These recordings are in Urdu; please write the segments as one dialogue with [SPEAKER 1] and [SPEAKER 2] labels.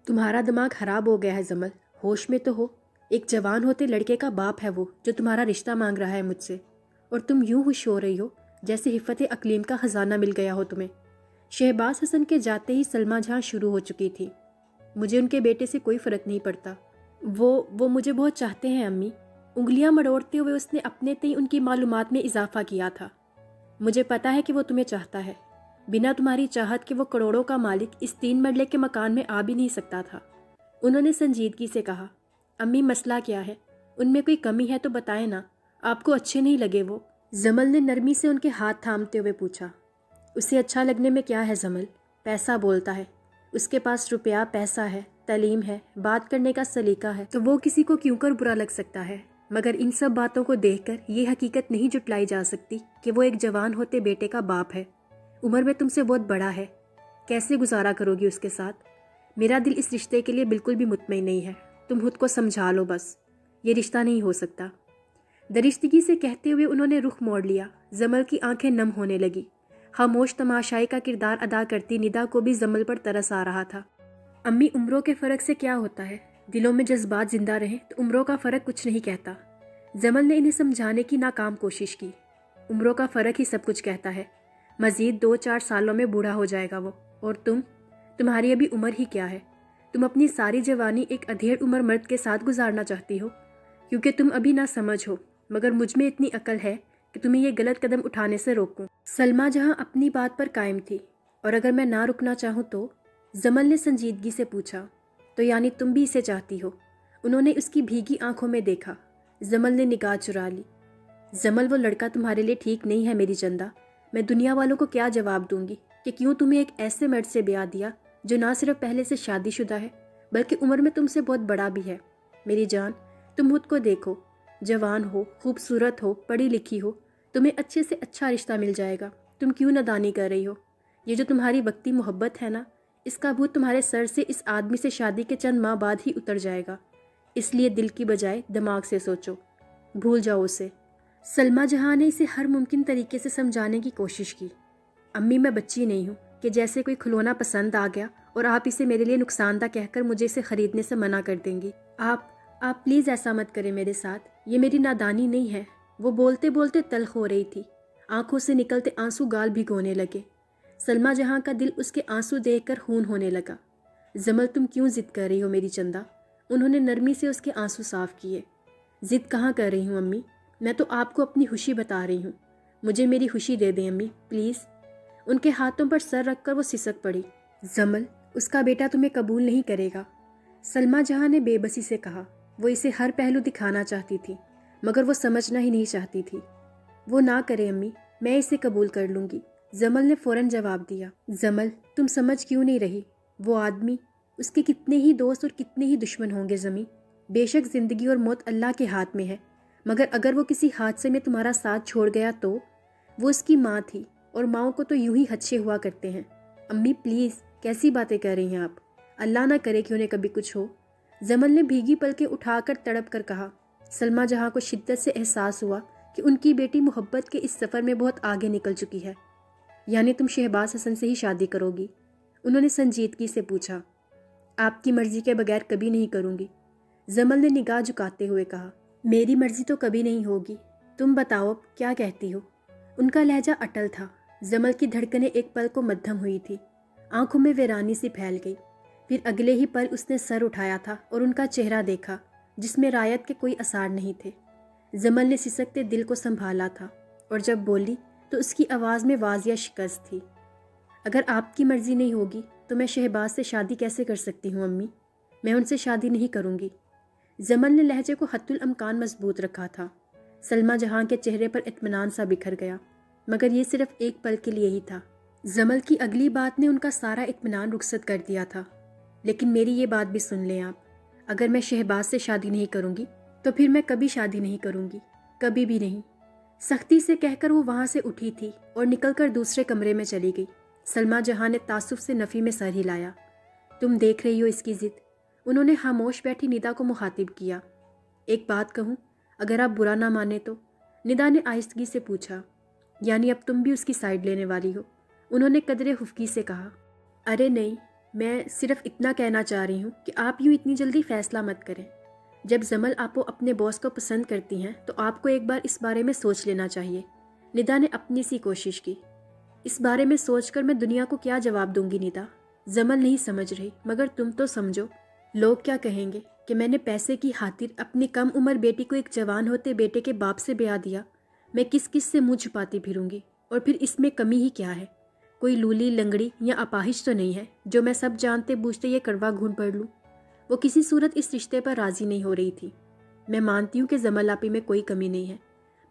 [SPEAKER 1] تمہارا دماغ خراب ہو گیا ہے زمل، ہوش میں تو ہو۔ ایک جوان ہوتے لڑکے کا باپ ہے وہ جو تمہارا رشتہ مانگ رہا ہے مجھ سے، اور تم یوں خوش ہو رہی ہو جیسے حفت اقلیم کا خزانہ مل گیا ہو تمہیں۔ شہباز حسن کے جاتے ہی سلمیٰ جہاں شروع ہو چکی تھی۔ مجھے ان کے بیٹے سے کوئی فرق نہیں پڑتا، وہ مجھے بہت چاہتے ہیں امی۔ انگلیاں مڑوڑتے ہوئے اس نے اپنے تئیں ان کی معلومات میں اضافہ کیا تھا۔ مجھے پتا ہے کہ وہ تمہیں چاہتا ہے، بنا تمہاری چاہت کے وہ کروڑوں کا مالک اس 3 مرلے کے مکان میں آ بھی نہیں سکتا تھا۔ انہوں نے سنجیدگی سے کہا، امی مسئلہ کیا ہے؟ ان میں کوئی کمی ہے تو بتائیں نا، آپ کو اچھے نہیں لگے وہ؟ زمل نے نرمی سے ان کے ہاتھ تھامتے ہوئے پوچھا۔ اسے اچھا لگنے میں کیا ہے زمل؟ پیسہ بولتا ہے، اس کے پاس روپیہ پیسہ ہے، تعلیم ہے، بات کرنے کا سلیقہ ہے، تو وہ کسی کو کیوں کر برا لگ سکتا ہے؟ مگر ان سب باتوں کو دیکھ کر یہ حقیقت نہیں جٹلائی جا سکتی کہ وہ ایک جوان ہوتے بیٹے کا باپ ہے، عمر میں تم سے بہت بڑا ہے۔ کیسے گزارا کرو گی اس کے ساتھ؟ میرا دل اس رشتے کے لیے بالکل بھی مطمئن نہیں ہے، تم خود کو سمجھا لو بس، یہ رشتہ نہیں ہو سکتا۔ درشتگی سے کہتے ہوئے انہوں نے رخ موڑ لیا۔ زمل کی آنکھیں نم ہونے لگی۔ خاموش تماشائی کا کردار ادا کرتی ندا کو بھی زمل پر ترس آ رہا تھا۔ امی عمروں کے فرق سے کیا ہوتا ہے؟ دلوں میں جذبات زندہ رہیں تو عمروں کا فرق کچھ نہیں کہتا۔ زمل نے انہیں سمجھانے کی ناکام کوشش کی۔ عمروں کا فرق ہی سب کچھ کہتا ہے، مزید 2-4 سالوں میں بوڑھا ہو جائے گا وہ، اور تمہاری ابھی عمر ہی کیا ہے؟ تم اپنی ساری جوانی ایک ادھیڑ عمر مرد کے ساتھ گزارنا چاہتی ہو، کیونکہ تم ابھی نہ سمجھ ہو، مگر مجھ میں اتنی عقل ہے کہ تمہیں یہ غلط قدم اٹھانے سے روکوں۔ سلمیٰ جہاں اپنی بات پر قائم تھی، اور اگر میں نہ رکنا چاہوں تو؟ زمل نے سنجیدگی سے پوچھا۔ تو یعنی تم بھی اسے چاہتی ہو؟ انہوں نے اس کی بھیگی آنکھوں میں دیکھا۔ زمل نے نگاہ چرا لی۔ زمل، وہ لڑکا تمہارے لیے ٹھیک نہیں ہے میری چندا۔ میں دنیا والوں کو کیا جواب دوں گی کہ کیوں تمہیں ایک ایسے مرد سے بیاہ دیا جو نہ صرف پہلے سے شادی شدہ ہے بلکہ عمر میں تم سے بہت بڑا بھی ہے۔ میری جان، تم خود کو دیکھو، جوان ہو، خوبصورت ہو، پڑھی لکھی ہو، تمہیں اچھے سے اچھا رشتہ مل جائے گا، تم کیوں نادانی کر رہی ہو؟ یہ جو تمہاری وقتی محبت ہے نا، اس کا بھوت تمہارے سر سے اس آدمی سے شادی کے چند ماہ بعد ہی اتر جائے گا۔ اس لیے دل کی بجائے دماغ سے سوچو، بھول جاؤ اسے۔ سلمیٰ جہاں نے اسے ہر ممکن طریقے سے سمجھانے کی کوشش کی۔ امی، میں بچی نہیں ہوں کہ جیسے کوئی کھلونا پسند آ گیا اور آپ اسے میرے لیے نقصان دہ کہہ کر مجھے اسے خریدنے سے منع کر دیں گی۔ آپ پلیز ایسا مت کریں میرے ساتھ، یہ میری نادانی نہیں ہے۔ وہ بولتے بولتے تلخ ہو رہی تھی، آنکھوں سے نکلتے آنسو گال بھگونے لگے۔ سلمیٰ جہاں کا دل اس کے آنسو دیکھ کر خون ہونے لگا۔ زمل، تم کیوں ضد کر رہی ہو میری چندا؟ انہوں نے نرمی سے اس کے آنسو صاف کیے۔ ضد کہاں کر رہی ہوں امی، میں تو آپ کو اپنی خوشی بتا رہی ہوں۔ مجھے میری خوشی دے دیں امی، پلیز۔ ان کے ہاتھوں پر سر رکھ کر وہ سسک پڑی۔ زمل، اس کا بیٹا تمہیں قبول نہیں کرے گا، سلمیٰ جہاں نے بے بسی سے کہا۔ وہ اسے ہر پہلو دکھانا چاہتی تھی، مگر وہ سمجھنا ہی نہیں چاہتی تھی۔ وہ نہ کرے امی، میں اسے قبول کر لوں گی، زمل نے فوراً جواب دیا۔ زمل، تم سمجھ کیوں نہیں رہی؟ وہ آدمی، اس کے کتنے ہی دوست اور کتنے ہی دشمن ہوں گے زمیں۔ بے شک زندگی اور موت اللہ کے ہاتھ میں ہے، مگر اگر وہ کسی حادثے میں تمہارا ساتھ چھوڑ گیا تو؟ وہ اس کی ماں تھی، اور ماؤں کو تو یوں ہی خدشے ہوا کرتے ہیں۔ امی پلیز، کیسی باتیں کر رہی ہیں آپ؟ اللہ نہ کرے کہ انہیں کبھی کچھ ہو۔ زمل نے بھیگی پلکیں اٹھا کر تڑپ کر کہا۔ سلمیٰ جہاں کو شدت سے احساس ہوا کہ ان کی بیٹی محبت کے اس سفر میں بہت آگے نکل چکی ہے۔ یعنی تم شہباز حسن سے ہی شادی کرو گی؟ انہوں نے سنجیدگی سے پوچھا۔ آپ کی مرضی کے بغیر کبھی نہیں کروں گی، زمل نے نگاہ جھکاتے ہوئے کہا۔ میری مرضی تو کبھی نہیں ہوگی، تم بتاؤ اب کیا کہتی ہو؟ ان کا لہجہ اٹل تھا۔ زمل کی دھڑکنیں ایک پل کو مدھم ہوئی تھی، آنکھوں میں ویرانی سی پھیل گئی۔ پھر اگلے ہی پل اس نے سر اٹھایا تھا اور ان کا چہرہ دیکھا جس میں رایت کے کوئی آثار نہیں تھے۔ زمل نے سسکتے دل کو سنبھالا تھا، اور جب بولی تو اس کی آواز میں واضح شکست تھی۔ اگر آپ کی مرضی نہیں ہوگی تو میں شہباز سے شادی کیسے کر سکتی ہوں امی؟ میں ان سے شادی نہیں کروں گی۔ زمل نے لہجے کو حتی الامکان مضبوط رکھا تھا۔ سلمیٰ جہاں کے چہرے پر اطمینان سا بکھر گیا، مگر یہ صرف ایک پل کے لیے ہی تھا۔ زمل کی اگلی بات نے ان کا سارا اطمینان رخصت کر دیا تھا۔ لیکن میری یہ بات بھی سن لیں آپ، اگر میں شہباز سے شادی نہیں کروں گی تو پھر میں کبھی شادی نہیں کروں گی، کبھی بھی نہیں۔ سختی سے کہہ کر وہ وہاں سے اٹھی تھی اور نکل کر دوسرے کمرے میں چلی گئی۔ سلمیٰ جہاں نے تعصب سے نفی میں سر ہلایا۔ تم دیکھ رہی ہو اس کی ضد؟ انہوں نے خاموش بیٹھی ندا کو مخاطب کیا۔ ایک بات کہوں، اگر آپ برا نہ مانے تو؟ ندا نے آہستگی سے پوچھا۔ یعنی اب تم بھی اس کی سائیڈ لینے والی ہو؟ انہوں نے قدرے خفگی سے کہا۔ ارے نہیں، میں صرف اتنا کہنا چاہ رہی ہوں کہ آپ یوں اتنی جلدی فیصلہ مت کریں۔ جب زمل آپو اپنے باس کو پسند کرتی ہیں تو آپ کو ایک بار اس بارے میں سوچ لینا چاہیے۔ ندا نے اپنی سی کوشش کی۔ اس بارے میں سوچ کر میں دنیا کو کیا جواب دوں گی ندا؟ زمل نہیں سمجھ رہی، مگر تم تو سمجھو۔ لوگ کیا کہیں گے کہ میں نے پیسے کی خاطر اپنی کم عمر بیٹی کو ایک جوان ہوتے بیٹے کے باپ سے بیاہ دیا۔ میں کس کس سے منہ چھپاتی پھروں گی؟ اور پھر اس میں کمی ہی کیا ہے؟ کوئی لولی لنگڑی یا اپاہج تو نہیں ہے جو میں سب جانتے بوجھتے یہ کڑوا گھونٹ پڑ لوں۔ وہ کسی صورت اس رشتے پر راضی نہیں ہو رہی تھی۔ میں مانتی ہوں کہ زمل آپی میں کوئی کمی نہیں ہے،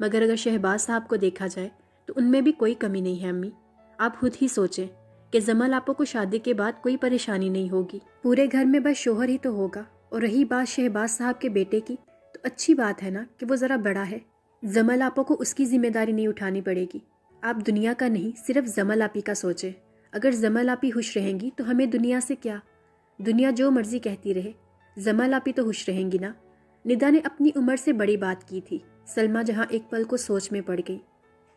[SPEAKER 1] مگر اگر شہباز صاحب کو دیکھا جائے تو ان میں بھی کوئی کمی نہیں ہے امی۔ آپ خود ہی سوچیں کہ زمل آپو کو شادی کے بعد کوئی پریشانی نہیں ہوگی، پورے گھر میں بس شوہر ہی تو ہوگا۔ اور رہی بات شہباز صاحب کے بیٹے کی، تو اچھی بات ہے نا کہ وہ ذرا بڑا ہے، زمل آپو کو اس کی ذمہ داری نہیں اٹھانی پڑے گی۔ آپ دنیا کا نہیں صرف زمل آپی کا سوچیں۔ اگر زمل آپی خوش رہیں گی تو ہمیں دنیا سے کیا؟ دنیا جو مرضی کہتی رہے، زمل آپی تو خوش رہیں گی نا۔ ندا نے اپنی عمر سے بڑی بات کی تھی۔ سلمہ جہاں ایک پل کو سوچ میں پڑ گئی۔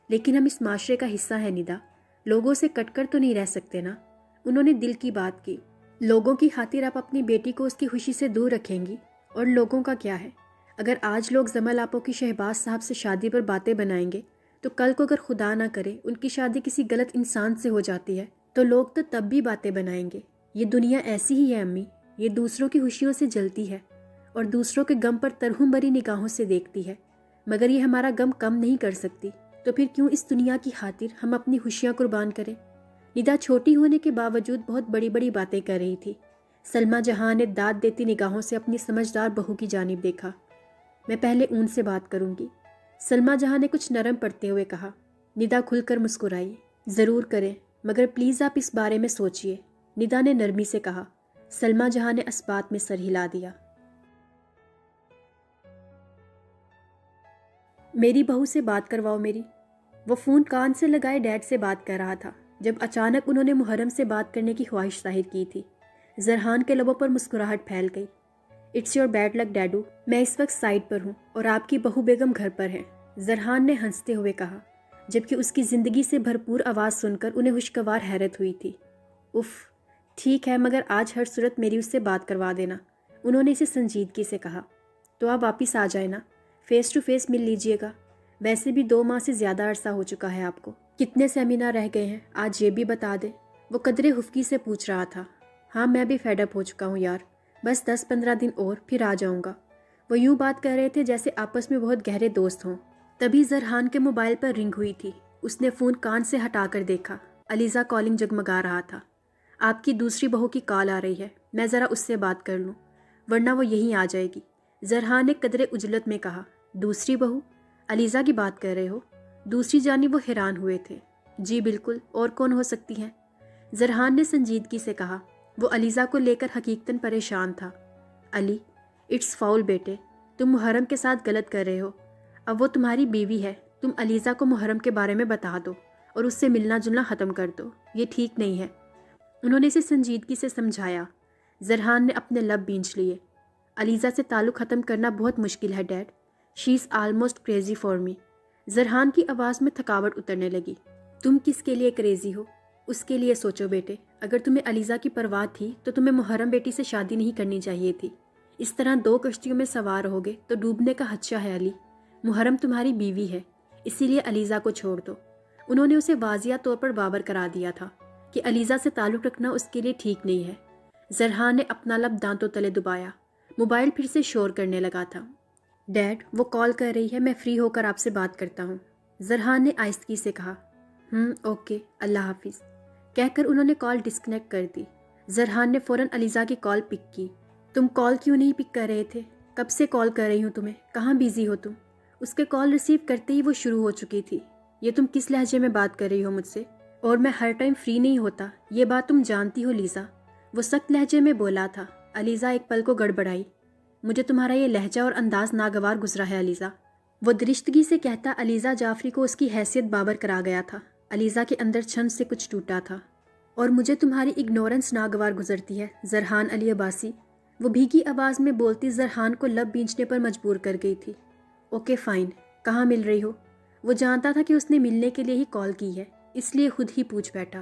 [SPEAKER 1] لیکن ہم اس معاشرے کا حصہ ہیں ندا، لوگوں سے کٹ کر تو نہیں رہ سکتے نا۔ انہوں نے دل کی بات کی۔ لوگوں کی خاطر آپ اپنی بیٹی کو اس کی خوشی سے دور رکھیں گی، اور لوگوں کا کیا ہے؟ اگر آج لوگ زمل آپو کی شہباز صاحب سے شادی پر باتیں بنائیں گے تو کل کو اگر خدا نہ کرے ان کی شادی کسی غلط انسان سے ہو جاتی ہے تو لوگ تو تب بھی باتیں بنائیں گے۔ یہ دنیا ایسی ہی ہے امی، یہ دوسروں کی خوشیوں سے جلتی ہے اور دوسروں کے غم پر ترہم بری نگاہوں سے دیکھتی ہے، مگر یہ ہمارا غم کم نہیں کر سکتی۔ تو پھر کیوں اس دنیا کی خاطر ہم اپنی خوشیاں قربان کریں؟ ندا چھوٹی ہونے کے باوجود بہت بڑی بڑی باتیں کر رہی تھی۔ سلمہ جہاں نے داد دیتی نگاہوں سے اپنی سمجھدار بہو کی جانب دیکھا۔ میں پہلے اون سے بات کروں گی، سلمہ جہاں نے کچھ نرم پڑتے ہوئے کہا۔ ندا کھل کر مسکرائی۔ ضرور کریں، مگر پلیز آپ اس بارے میں سوچئے، ندا نے نرمی سے کہا۔ سلمہ جہاں نے اسبات میں سر ہلا دیا۔ میری بہو سے بات کرواؤ میری۔ وہ فون کان سے لگائے ڈیڈ سے بات کر رہا تھا جب اچانک انہوں نے محرم سے بات کرنے کی خواہش ظاہر کی تھی۔ زرحان کے لبوں پر مسکراہٹ پھیل گئی۔ اٹس یور بیڈ لک ڈیڈو، میں اس وقت سائٹ پر ہوں اور آپ کی بہو بیگم گھر پر ہے، زرحان نے ہنستے ہوئے کہا، جبکہ اس کی زندگی سے بھرپور آواز سن کر انہیں خوشگوار حیرت ہوئی تھی۔ اف، ٹھیک ہے، مگر آج ہر صورت میری اس سے بات کروا دینا، انہوں نے اسے سنجیدگی سے کہا۔ تو آپ واپس آ جائیں نا، فیس ٹو فیس مل لیجئے گا، ویسے بھی 2 ماہ سے زیادہ عرصہ ہو چکا ہے آپ کو۔ کتنے سیمینار رہ گئے ہیں آج یہ بھی بتا دیں، وہ قدرے خفگی سے پوچھ رہا تھا۔ ہاں میں بھی فیڈ اپ ہو چکا ہوں یار، بس 10-15 دن اور پھر آ جاؤں گا۔ وہ یوں بات کر رہے تھے جیسے آپس میں بہت گہرے دوست ہوں۔ تبھی زرحان کے موبائل پر رنگ ہوئی تھی۔ اس نے فون کان سے ہٹا کر دیکھا، علیزہ کالنگ جگمگا رہا تھا۔ آپ کی دوسری بہو کی کال آ رہی ہے، میں ذرا اس سے بات کر لوں، ورنہ وہ یہیں آ جائے گی، زرحان نے قدرے عجلت میں کہا۔ دوسری بہو؟ علیزہ کی بات کر رہے ہو؟ دوسری جانب وہ حیران ہوئے تھے۔ جی بالکل، اور کون ہو سکتی ہیں؟ زرحان نے سنجیدگی سے کہا۔ وہ علیزہ کو لے کر حقیقتاً پریشان تھا۔ علی، اٹس فاؤل بیٹے، تم محرم کے ساتھ غلط کر رہے ہو۔ اب وہ تمہاری بیوی ہے، تم علیزہ کو محرم کے بارے میں بتا دو اور اس سے ملنا جلنا ختم کر دو، یہ ٹھیک نہیں ہے۔ انہوں نے اسے سنجیدگی سے سمجھایا۔ زرحان نے اپنے لب بھینچ لیے۔ علیزہ سے تعلق ختم کرنا بہت مشکل ہے dad, she is almost crazy for me. Zarhan کی آواز میں تھکاوٹ اترنے لگی۔ تم کس کے لیے کریزی ہو؟ اس کے لیے سوچو بیٹے، اگر تمہیں علیزہ کی پرواہ تھی تو تمہیں محرم بیٹی سے شادی نہیں کرنی چاہیے تھی۔ اس طرح 2 کشتیوں میں سوار ہوگے تو ڈوبنے کا خدشہ ہے علی۔ محرم تمہاری بیوی ہے، اسی لیے علیزہ کو چھوڑ دو۔ انہوں نے اسے واضح طور پر باور کرا دیا تھا کہ علیزہ سے تعلق رکھنا اس کے لیے ٹھیک نہیں ہے۔ زرحان نے اپنا لب دانتوں تلے دبایا۔ موبائل پھر سے شور کرنے لگا تھا۔ ڈیڈ، وہ کال کر رہی ہے، میں فری ہو کر آپ سے بات کرتا ہوں، زرحان نے آہستگی سے کہا۔ اوکے، اللہ حافظ، کہہ کر انہوں نے کال ڈسکنیکٹ کر دی۔ زرحان نے فوراً علیزہ کی کال پک کی۔ تم کال کیوں نہیں پک کر رہے تھے؟ کب سے کال کر رہی ہوں تمہیں، کہاں بیزی ہو تم؟ اس کے کال ریسیو کرتے ہی وہ شروع ہو چکی تھی۔ یہ تم کس لہجے میں بات کر رہی ہو مجھ سے؟ اور میں ہر ٹائم فری نہیں ہوتا، یہ بات تم جانتی ہو لیزا۔ وہ سخت لہجے میں بولا تھا۔ علیزہ ایک پل کو گڑبڑائی۔ مجھے تمہارا یہ لہجہ اور انداز ناگوار گزرا ہے علیزہ، وہ درشتگی سے کہتا علیزہ جعفری کو اس کی حیثیت باور کرا گیا تھا۔ علیزہ کے اندر چھن سے کچھ ٹوٹا تھا۔ اور مجھے تمہاری اگنورنس ناگوار گزرتی ہے زرحان علی عباسی، وہ بھیگی آواز میں بولتی زرحان کو لب بینچنے پر مجبور کر گئی تھی۔ اوکے فائن، کہاں مل رہی ہو؟ وہ جانتا تھا کہ اس نے ملنے کے لیے ہی کال کی ہے، اس لیے خود ہی پوچھ بیٹھا۔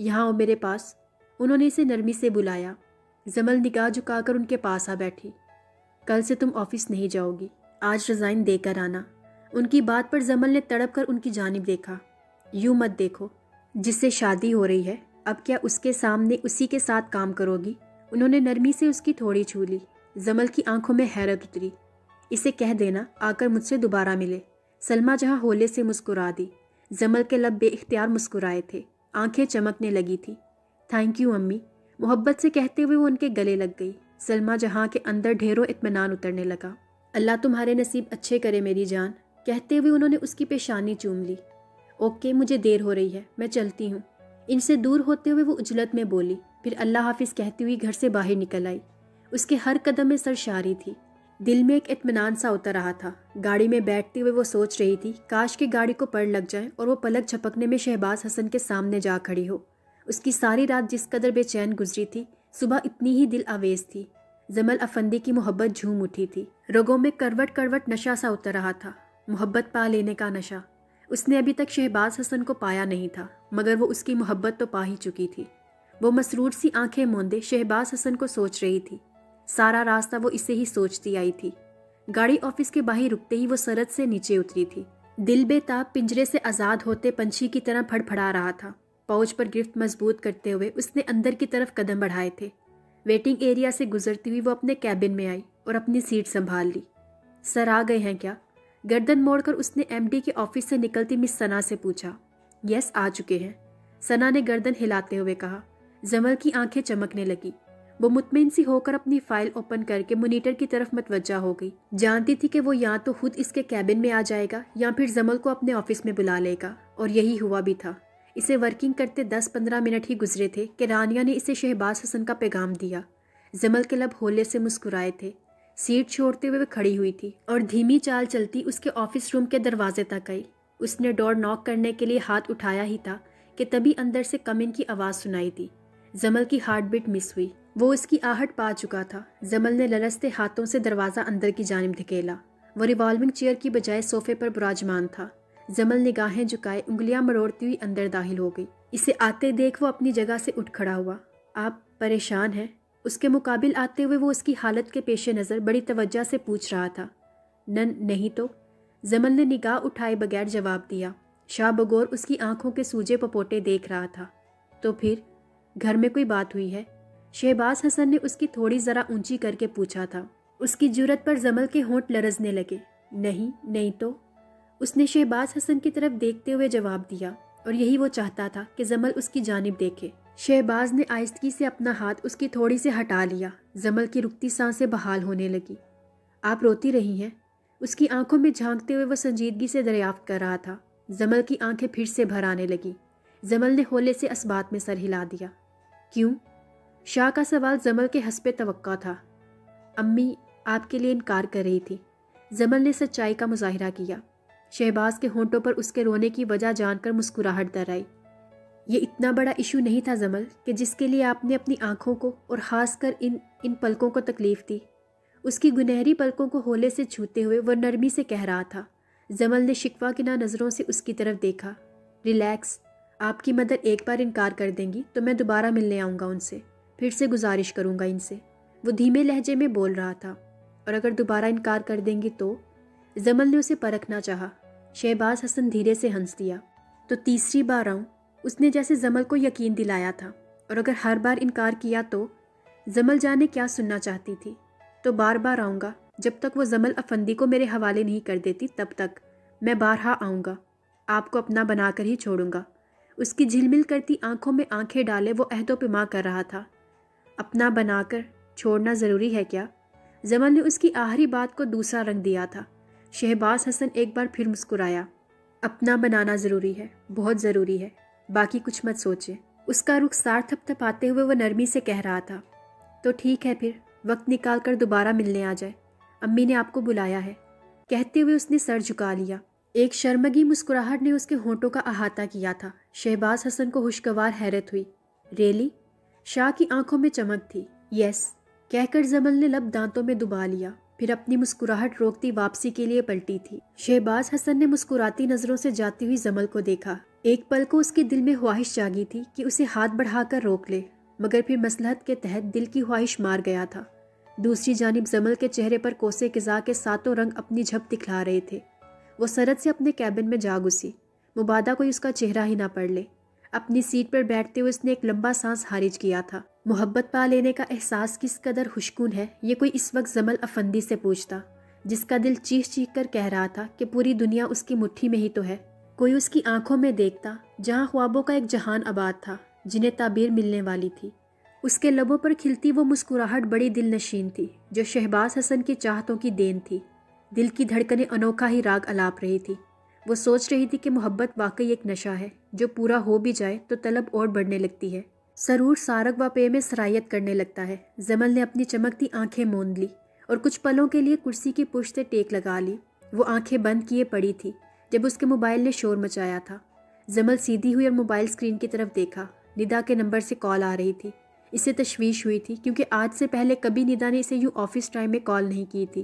[SPEAKER 1] یہاں آؤ میرے پاس۔ انہوں نے اسے نرمی سے بلایا۔ زمل نگاہ جھکا کر ان کے پاس آ بیٹھی۔ کل سے تم آفس نہیں جاؤ گی، آج ریزائن دے کر آنا۔ ان کی بات پر زمل نے تڑپ کر ان کی جانب دیکھا۔ یوں مت دیکھو، جس سے شادی ہو رہی ہے اب کیا اس کے سامنے اسی کے ساتھ کام کرو گی؟ انہوں نے نرمی سے اس کی تھوڑی چھو لی۔ زمل کی آنکھوں میں حیرت اتری۔ اسے کہہ دینا آ کر مجھ سے دوبارہ ملے۔ سلمیٰ جہاں ہولے سے مسکرا دی، زمل کے لب بے اختیار مسکرائے تھے، آنکھیں چمکنے لگی تھی۔ تھینک یو امی، محبت سے کہتے ہوئے وہ ان کے گلے لگ گئی۔ سلمیٰ جہاں کے اندر ڈھیروں اطمینان اترنے لگا۔ اللہ تمہارے نصیب اچھے کرے میری جان، کہتے ہوئے انہوں نے اس کی پیشانی چوم لی۔ اوکے، مجھے دیر ہو رہی ہے، میں چلتی ہوں۔ ان سے دور ہوتے ہوئے وہ عجلت میں بولی، پھر اللہ حافظ کہتی ہوئی گھر سے باہر نکل آئی۔ اس کے ہر قدم میں سرشاری تھی، دل میں ایک اطمینان سا اتر رہا تھا۔ گاڑی میں بیٹھتے ہوئے وہ سوچ رہی تھی کاش کہ گاڑی کو پڑ لگ جائے اور وہ پلک جھپکنے میں شہباز حسن کے سامنے جا کھڑی ہو۔ اس کی ساری رات جس قدر بے چین گزری تھی، صبح اتنی ہی دل آویز تھی۔ زمل افندی کی محبت جھوم اٹھی تھی، رگوں میں کروٹ کروٹ نشہ سا اتر رہا تھا، محبت پا لینے کا نشہ۔ اس نے ابھی تک شہباز حسن کو پایا نہیں تھا، مگر وہ اس کی محبت تو پا ہی چکی تھی۔ وہ مسرور سی آنکھیں موندے شہباز حسن کو سوچ رہی تھی، سارا راستہ وہ اسے ہی سوچتی آئی تھی۔ گاڑی آفس کے باہر رکتے ہی وہ سرحد سے نیچے اتری تھی۔ دل بے تاب پنجرے سے آزاد ہوتے پنچھی کی طرح پھڑ پھڑا رہا تھا۔ پاؤچ پر گرفت مضبوط کرتے ہوئے اس نے اندر کی طرف قدم بڑھائے تھے۔ ویٹنگ ایریا سے گزرتی ہوئی وہ اپنے کیبن میں آئی اور اپنی سیٹ سنبھال لی۔ سر آ گئے ہیں کیا؟ گردن موڑ کر اس نے ایم ڈی کے آفس سے نکلتی مس ثنا سے پوچھا۔ یس، آ چکے ہیں، ثنا نے گردن ہلاتے ہوئے کہا۔ زمل کی آنکھیں چمکنے لگی۔ وہ مطمئن سی ہو کر اپنی فائل اوپن کر کے مانیٹر کی طرف متوجہ ہو گئی۔ جانتی تھی کہ وہ یا تو خود اس کے کیبن میں آ جائے گا یا پھر زمل کو اپنے آفس میں بلا لے گا، اور یہی ہوا بھی تھا۔ اسے ورکنگ کرتے 10-15 منٹ ہی گزرے تھے کہ رانیہ نے اسے شہباز حسن کا پیغام دیا۔ زمل کے لب ہولے سے مسکرائے تھے۔ سیٹ چھوڑتے ہوئے وہ کھڑی ہوئی تھی اور دھیمی چال چلتی اس کے آفس روم کے دروازے تک آئی۔ اس نے ڈور ناک کرنے کے لیے ہاتھ اٹھایا ہی تھا کہ تبھی اندر سے کم ان کی آواز سنائی دی۔ زمل کی ہارٹ بیٹ مس ہوئی، وہ اس کی آہٹ پا چکا تھا۔ زمل نے لرزتے ہاتھوں سے دروازہ اندر کی جانب دھکیلا۔ وہ ریوالونگ چیئر کی بجائے صوفے پر براجمان تھا۔ زمل نگاہیں جھکائے انگلیاں مروڑتی ہوئی اندر داخل ہو گئی۔ اسے آتے دیکھ وہ اپنی جگہ سے اٹھ کھڑا ہوا۔ آپ پریشان ہیں؟ اس کے مقابل آتے ہوئے وہ اس کی حالت کے پیش نظر بڑی توجہ سے پوچھ رہا تھا۔ نہیں تو، زمل نے نگاہ اٹھائے بغیر جواب دیا۔ شاہ بغور اس کی آنکھوں کے سوجے پپوٹے دیکھ رہا تھا۔ تو پھر گھر میں کوئی بات ہوئی ہے؟ شہباز حسن نے اس کی تھوڑی ذرا اونچی کر کے پوچھا تھا۔ اس کی جرأت پر زمل کے ہونٹ لرزنے لگے۔ نہیں تو، اس نے شہباز حسن کی طرف دیکھتے ہوئے جواب دیا، اور یہی وہ چاہتا تھا کہ زمل اس کی جانب دیکھے۔ شہباز نے آہستگی سے اپنا ہاتھ اس کی تھوڑی سے ہٹا لیا۔ زمل کی رکتی سانسیں بحال ہونے لگی۔ آپ روتی رہی ہیں؟ اس کی آنکھوں میں جھانکتے ہوئے وہ سنجیدگی سے دریافت کر رہا تھا۔ زمل کی آنکھیں پھر سے بھر آنے لگی۔ زمل نے ہولے سے اسبات میں سر ہلا دیا۔ کیوں؟ شاہ کا سوال زمل کے حسب توقع تھا۔ امی آپ کے لیے انکار کر رہی تھی۔ زمل نے سچائی کا مظاہرہ کیا۔ شہباز کے ہونٹوں پر اس کے رونے کی وجہ جان کر مسکراہٹ در آئی۔ یہ اتنا بڑا ایشو نہیں تھا زمل کہ جس کے لیے آپ نے اپنی آنکھوں کو اور خاص کر ان پلکوں کو تکلیف دی۔ اس کی گنہری پلکوں کو ہولے سے چھوتے ہوئے وہ نرمی سے کہہ رہا تھا۔ زمل نے شکوہ کناں نظروں سے اس کی طرف دیکھا۔ ریلیکس، آپ کی مدر ایک بار انکار کر دیں گی تو میں دوبارہ ملنے آؤں گا ان سے، پھر سے گزارش کروں گا ان سے۔ وہ دھیمے لہجے میں بول رہا تھا۔ اور اگر دوبارہ انکار کر دیں گی تو؟ زمل نے اسے پرکھنا چاہا۔ شہباز حسن دھیرے سے ہنس دیا۔ تو تیسری بار آؤں؟ اس نے جیسے زمل کو یقین دلایا تھا۔ اور اگر ہر بار انکار کیا تو؟ زمل جانے کیا سننا چاہتی تھی۔ تو بار بار آؤں گا، جب تک وہ زمل افندی کو میرے حوالے نہیں کر دیتی تب تک میں بارہا آؤں گا، آپ کو اپنا بنا کر ہی چھوڑوں گا۔ اس کی جھلمل کرتی آنکھوں میں آنکھیں ڈالے وہ عہد و پیما کر رہا تھا۔ اپنا بنا کر چھوڑنا ضروری ہے کیا؟ زمل نے اس کی آخری بات کو دوسرا رنگ دیا تھا۔ شہباز حسن ایک بار پھر مسکرایا۔ اپنا بنانا ضروری ہے، بہت ضروری ہے، باقی کچھ مت سوچے۔ اس کا رخسار تھپ تھپاتے ہوئے وہ نرمی سے کہہ رہا تھا۔ تو ٹھیک ہے، پھر وقت نکال کر دوبارہ ملنے آ جائے، امی نے آپ کو بلایا ہے۔ کہتے ہوئے اس نے سر جھکا لیا۔ ایک شرمگی مسکراہٹ نے اس کے ہونٹوں کا احاطہ کیا تھا۔ شہباز حسن کو خوشگوار حیرت ہوئی۔ ریلی؟ شاہ کی آنکھوں میں چمک تھی۔ یس، کہہ کر زمل نے لب دانتوں میں دبا لیا، پھر اپنی مسکراہٹ روکتی واپسی کے لیے پلٹی تھی۔ شہباز حسن نے مسکراتی نظروں سے جاتی ہوئی زمل کو دیکھا۔ ایک پل کو اس کے دل میں خواہش جاگی تھی کہ اسے ہاتھ بڑھا کر روک لے، مگر پھر مصلحت کے تحت دل کی خواہش مار گیا تھا۔ دوسری جانب زمل کے چہرے پر کوسے قزا کے ساتوں رنگ اپنی جھپ دکھلا رہے تھے۔ وہ سرد سے اپنے کیبن میں جا گھسی، مبادا کوئی اس کا چہرہ ہی نہ پڑھ لے۔ اپنی سیٹ پر بیٹھتے ہوئے اس نے ایک لمبا سانس خارج کیا تھا۔ محبت پا لینے کا احساس کس قدر خوشگون ہے، یہ کوئی اس وقت زمل افندی سے پوچھتا، جس کا دل چیخ چیخ کر کہہ رہا تھا کہ پوری دنیا اس کی مٹھی میں ہی تو ہے۔ کوئی اس کی آنکھوں میں دیکھتا جہاں خوابوں کا ایک جہان آباد تھا، جنہیں تعبیر ملنے والی تھی۔ اس کے لبوں پر کھلتی وہ مسکراہٹ بڑی دل نشین تھی، جو شہباز حسن کی چاہتوں کی دین تھی۔ دل کی دھڑکنیں انوکھا ہی راگ الاپ رہی تھی۔ وہ سوچ رہی تھی کہ محبت واقعی ایک نشہ ہے، جو پورا ہو بھی جائے تو طلب اور بڑھنے لگتی ہے، سرور سارگ و پے میں سرایت کرنے لگتا ہے۔ زمل نے اپنی چمکتی آنکھیں موند لی اور کچھ پلوں کے لیے کرسی کی پشت سے ٹیک لگا لی۔ وہ آنکھیں بند کیے پڑی تھی جب اس کے موبائل نے شور مچایا تھا۔ زمل سیدھی ہوئی اور موبائل اسکرین کی طرف دیکھا۔ ندا کے نمبر سے کال آ رہی تھی۔ اسے تشویش ہوئی تھی کیونکہ آج سے پہلے کبھی ندا نے اسے یوں آفس ٹائم میں کال نہیں کی تھی۔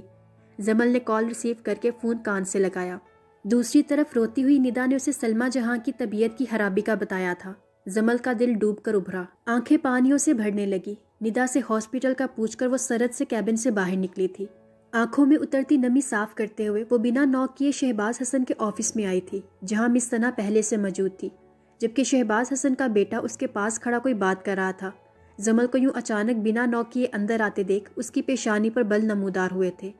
[SPEAKER 1] زمل نے کال ریسیو کر کے فون کان سے لگایا۔ دوسری طرف روتی ہوئی ندا نے اسے سلمہ جہاں کی طبیعت کی خرابی کا بتایا تھا۔ زمل کا دل ڈوب کر ابھرا، آنکھیں پانیوں سے بھرنے لگی۔ ندا سے ہاسپٹل کا پوچھ کر وہ سرد سے کیبن سے باہر نکلی تھی۔ آنکھوں میں اترتی نمی صاف کرتے ہوئے وہ بنا نوک کیے شہباز حسن کے آفس میں آئی تھی، جہاں مس ثنا پہلے سے موجود تھی، جبکہ شہباز حسن کا بیٹا اس کے پاس کھڑا کوئی بات کر رہا تھا۔ زمل کو یوں اچانک بنا نوک کیے اندر آتے دیکھ اس کی پیشانی پر بل نمودار ہوئے تھے۔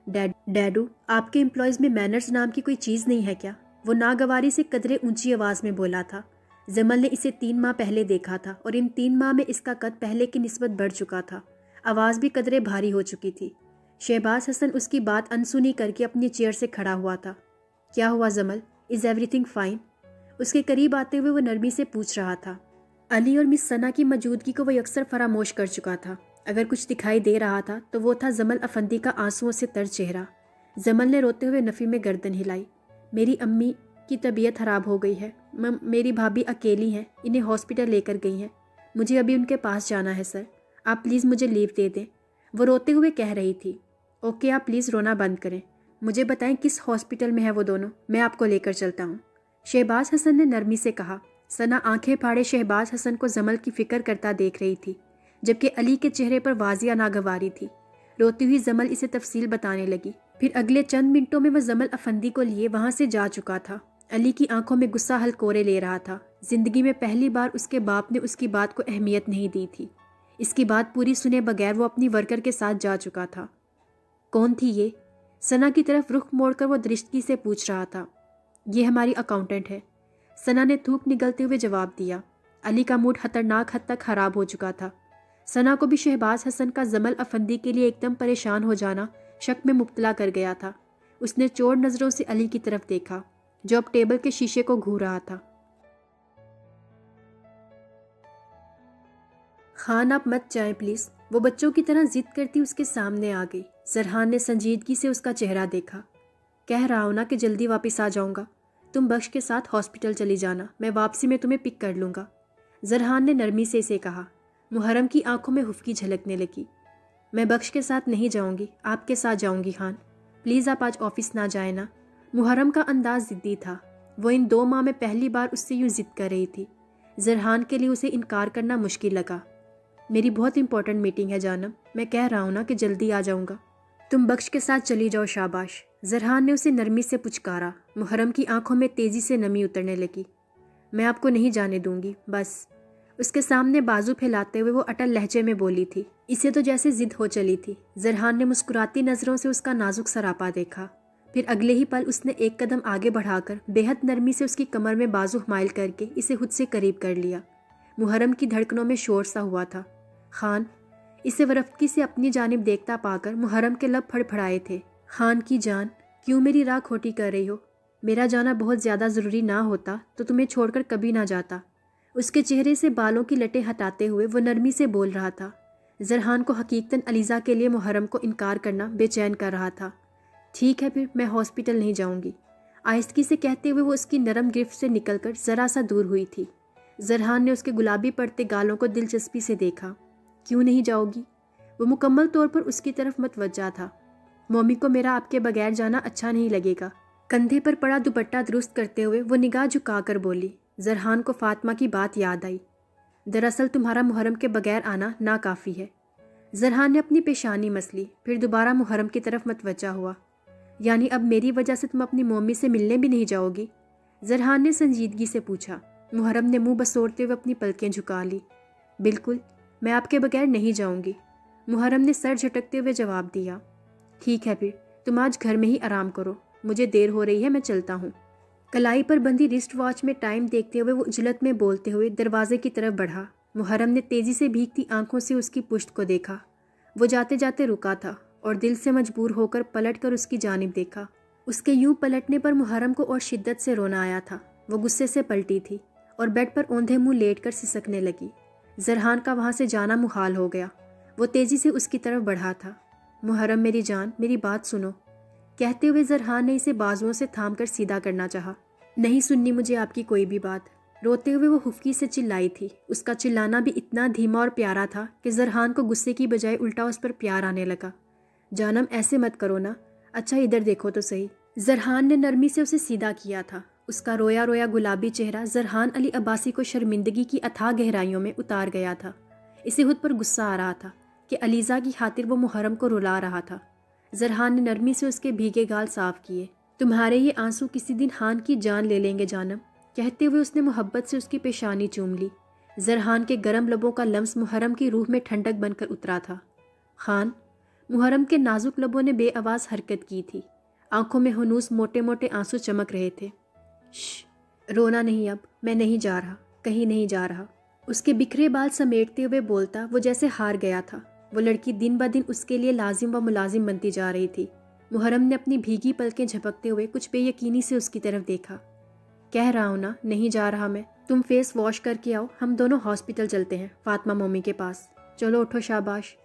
[SPEAKER 1] ڈیڈو، آپ کے امپلائیز میں مینرز نام کی کوئی چیز نہیں ہے کیا؟ وہ ناگواری سے قدرے اونچی آواز میں بولا تھا۔ زمل نے اسے 3 ماہ پہلے دیکھا تھا اور ان 3 ماہ میں اس کا قد پہلے کی نسبت بڑھ چکا تھا، آواز بھی قدرے بھاری ہو چکی تھی۔ شہباز حسن اس کی بات انسنی کر کے اپنی چیئر سے کھڑا ہوا تھا۔ کیا ہوا زمل؟ Is everything fine? اس کے قریب آتے ہوئے وہ نرمی سے پوچھ رہا تھا۔ علی اور مس ثنا کی موجودگی کو وہ یکسر فراموش کر چکا تھا۔ اگر کچھ دکھائی دے رہا تھا تو وہ تھا زمل افندی کا آنسوؤں سے تر چہرہ۔ زمل نے روتے ہوئے نفی میں گردن ہلائی۔ میری امی کی طبیعت خراب ہو گئی ہے، میری بھابھی اکیلی ہیں، انہیں ہاسپٹل لے کر گئی ہیں، مجھے ابھی ان کے پاس جانا ہے سر، آپ پلیز مجھے لیو دے دیں۔ وہ روتے ہوئے کہہ رہی تھی۔ اوکے، آپ پلیز رونا بند کریں، مجھے بتائیں کس ہاسپٹل میں ہے وہ دونوں، میں آپ کو لے کر چلتا ہوں۔ شہباز حسن نے نرمی سے کہا۔ ثنا آنکھیں پھاڑے شہباز حسن کو زمل کی فکر کرتا دیکھ رہی تھی، جبکہ علی کے چہرے پر واضح ناگواری تھی۔ روتی ہوئی زمل اسے تفصیل بتانے لگی۔ پھر اگلے چند منٹوں میں وہ زمل افندی کو لیے وہاں سے جا چکا تھا۔ علی کی آنکھوں میں غصہ ہلکورے لے رہا تھا۔ زندگی میں پہلی بار اس کے باپ نے اس کی بات کو اہمیت نہیں دی تھی۔ اس کی بات پوری سنے بغیر وہ اپنی ورکر کے ساتھ جا چکا تھا۔ کون تھی یہ؟ ثنا کی طرف رخ موڑ کر وہ درستگی سے پوچھ رہا تھا۔ یہ ہماری اکاؤنٹنٹ ہے، ثنا نے تھوک نگلتے ہوئے جواب دیا۔ علی کا موڈ خطرناک حد تک خراب ہو چکا تھا۔ ثنا کو بھی شہباز حسن کا زمل افندی کے لیے ایک دم پریشان ہو جانا شک میں مبتلا کر گیا تھا۔ اس نے چور نظروں سے علی کی طرف دیکھا، جو اب ٹیبل کے شیشے کو گھور رہا تھا۔ خان آپ مت جائیں پلیز، وہ بچوں کی طرح ضد کرتی اس کے سامنے آ گئی۔ زرحان نے سنجیدگی سے اس کا چہرہ دیکھا۔ کہہ رہا ہوں نا کہ جلدی واپس آ جاؤں گا، تم بخش کے ساتھ ہاسپٹل چلی جانا، میں واپسی میں تمہیں پک کر لوں گا۔ زرحان نے نرمی سے اسے کہا۔ محرم کی آنکھوں میں خفگی جھلکنے لگی۔ میں بخش کے ساتھ نہیں جاؤں گی، آپ کے ساتھ جاؤں گی خان، پلیز آپ آج آفس نہ جائیں نا۔ محرم کا انداز ضدی تھا۔ وہ ان 2 ماہ میں پہلی بار اس سے یوں ضد کر رہی تھی۔ زرحان کے لیے اسے انکار کرنا مشکل لگا۔ میری بہت امپورٹنٹ میٹنگ ہے جانم، میں کہہ رہا ہوں نا کہ جلدی آ جاؤں گا۔ تم بخش کے ساتھ چلی جاؤ شاباش، زرحان نے اسے نرمی سے پچکارا۔ محرم کی آنکھوں میں تیزی سے نمی اترنے لگی۔ میں آپ کو نہیں جانے دوں گی، بس۔ اس کے سامنے بازو پھیلاتے ہوئے وہ اٹل لہجے میں بولی تھی۔ اسے تو جیسے ضد ہو چلی تھی۔ زرحان نے مسکراتی نظروں سے اس کا نازک سراپا دیکھا، پھر اگلے ہی پل اس نے ایک قدم آگے بڑھا کر بے حد نرمی سے اس کی کمر میں بازو مائل کر کے اسے خود سے قریب کر لیا۔ محرم کی دھڑکنوں میں شور سا ہوا تھا۔ خان، اسے ورفتگی سے اپنی جانب دیکھتا پا کر محرم کے لب پھڑ پھڑائے تھے۔ خان کی جان، کیوں میری راہ کھوٹی کر رہی ہو؟ میرا جانا بہت زیادہ ضروری نہ ہوتا تو تمہیں چھوڑ کر کبھی نہ جاتا۔ اس کے چہرے سے بالوں کی لٹیں ہٹاتے ہوئے وہ نرمی سے بول رہا تھا۔ زرحان کو حقیقتاً علیزہ کے لیے محرم کو انکار کرنا بے چین کر رہا تھا۔ ٹھیک ہے پھر میں ہاسپٹل نہیں جاؤں گی، آہستگی سے کہتے ہوئے وہ اس کی نرم گرفت سے نکل کر ذرا سا دور ہوئی تھی۔ زرحان نے اس کے گلابی پڑتے گالوں کو دلچسپی سے دیکھا۔ کیوں نہیں جاؤ گی؟ وہ مکمل طور پر اس کی طرف متوجہ تھا۔ مومی کو میرا آپ کے بغیر جانا اچھا نہیں لگے گا۔ کندھے پر پڑا دوپٹہ درست کرتے ہوئے وہ نگاہ جھکا کر بولی۔ زرحان کو فاطمہ کی بات یاد آئی۔ دراصل تمہارا محرم کے بغیر آنا ناکافی ہے۔ زرحان نے اپنی پیشانی مسلی، پھر دوبارہ محرم کی طرف متوجہ ہوا۔ یعنی اب میری وجہ سے تم اپنی مومی سے ملنے بھی نہیں جاؤ گی؟ زرحان نے سنجیدگی سے پوچھا۔ محرم نے منہ بسوڑتے ہوئے اپنی پلکیں جھکا لی۔ بالکل، میں آپ کے بغیر نہیں جاؤں گی، محرم نے سر جھٹکتے ہوئے جواب دیا۔ ٹھیک ہے پھر تم آج گھر میں ہی آرام کرو، مجھے دیر ہو رہی ہے، میں چلتا ہوں۔ کلائی پر بندھی رسٹ واچ میں ٹائم دیکھتے ہوئے وہ اجلت میں بولتے ہوئے دروازے کی طرف بڑھا۔ محرم نے تیزی سے بھیگتی آنکھوں سے اس کی پشت کو دیکھا۔ وہ جاتے جاتے رکا تھا اور دل سے مجبور ہو کر پلٹ کر اس کی جانب دیکھا۔ اس کے یوں پلٹنے پر محرم کو اور شدت سے رونا آیا تھا۔ وہ غصے سے پلٹی تھی اور بیڈ پر اوندھے منہ لیٹ کر سسکنے لگی۔ زرحان کا وہاں سے جانا محال ہو گیا۔ وہ تیزی سے اس کی طرف بڑھا تھا۔ محرم میری جان، میری بات سنو، کہتے ہوئے زرحان نے اسے بازوؤں سے تھام کر سیدھا کرنا چاہا۔ نہیں سننی مجھے آپ کی کوئی بھی بات، روتے ہوئے وہ خفکی سے چلائی تھی۔ اس کا چلانا بھی اتنا دھیما اور پیارا تھا کہ زرحان کو غصے کی بجائے الٹا اس پر پیار آنے لگا۔ جانم ایسے مت کرو نا، اچھا ادھر دیکھو تو صحیح۔ زرحان نے نرمی سے اسے سیدھا کیا تھا۔ اس کا رویا رویا گلابی چہرہ زرحان علی عباسی کو شرمندگی کی اتھاہ گہرائیوں میں اتار گیا تھا۔ اسے خود پر غصہ آ رہا تھا کہ علیزہ کی خاطر وہ محرم کو رلا رہا تھا۔ زرحان نے نرمی سے اس کے بھیگے گال صاف کیے۔ تمہارے یہ آنسو کسی دن خان کی جان لے لیں گے جانم، کہتے ہوئے اس نے محبت سے اس کی پیشانی چوم لی۔ زرحان کے گرم لبوں کا لمس محرم کی روح میں ٹھنڈک بن کر اترا تھا۔ خان، محرم کے نازک لبوں نے بے آواز حرکت کی تھی۔ آنکھوں میں ہنوز موٹے موٹے آنسو چمک رہے تھے۔ شش، رونا نہیں، اب میں نہیں جا رہا، کہیں نہیں جا رہا۔ اس کے بکھرے بال سمیٹتے ہوئے بولتا وہ جیسے ہار گیا تھا۔ وہ لڑکی دن بہ دن اس کے لیے لازم و ملازم بنتی جا رہی تھی۔ محرم نے اپنی بھیگی پلکیں جھپکتے ہوئے کچھ بے یقینی سے اس کی طرف دیکھا۔ کہہ رہا ہوں نا، نہیں جا رہا میں۔ تم فیس واش کر کے آؤ، ہم دونوں ہاسپٹل چلتے ہیں، فاطمہ مومی کے پاس۔ چلو اٹھو، شاباش،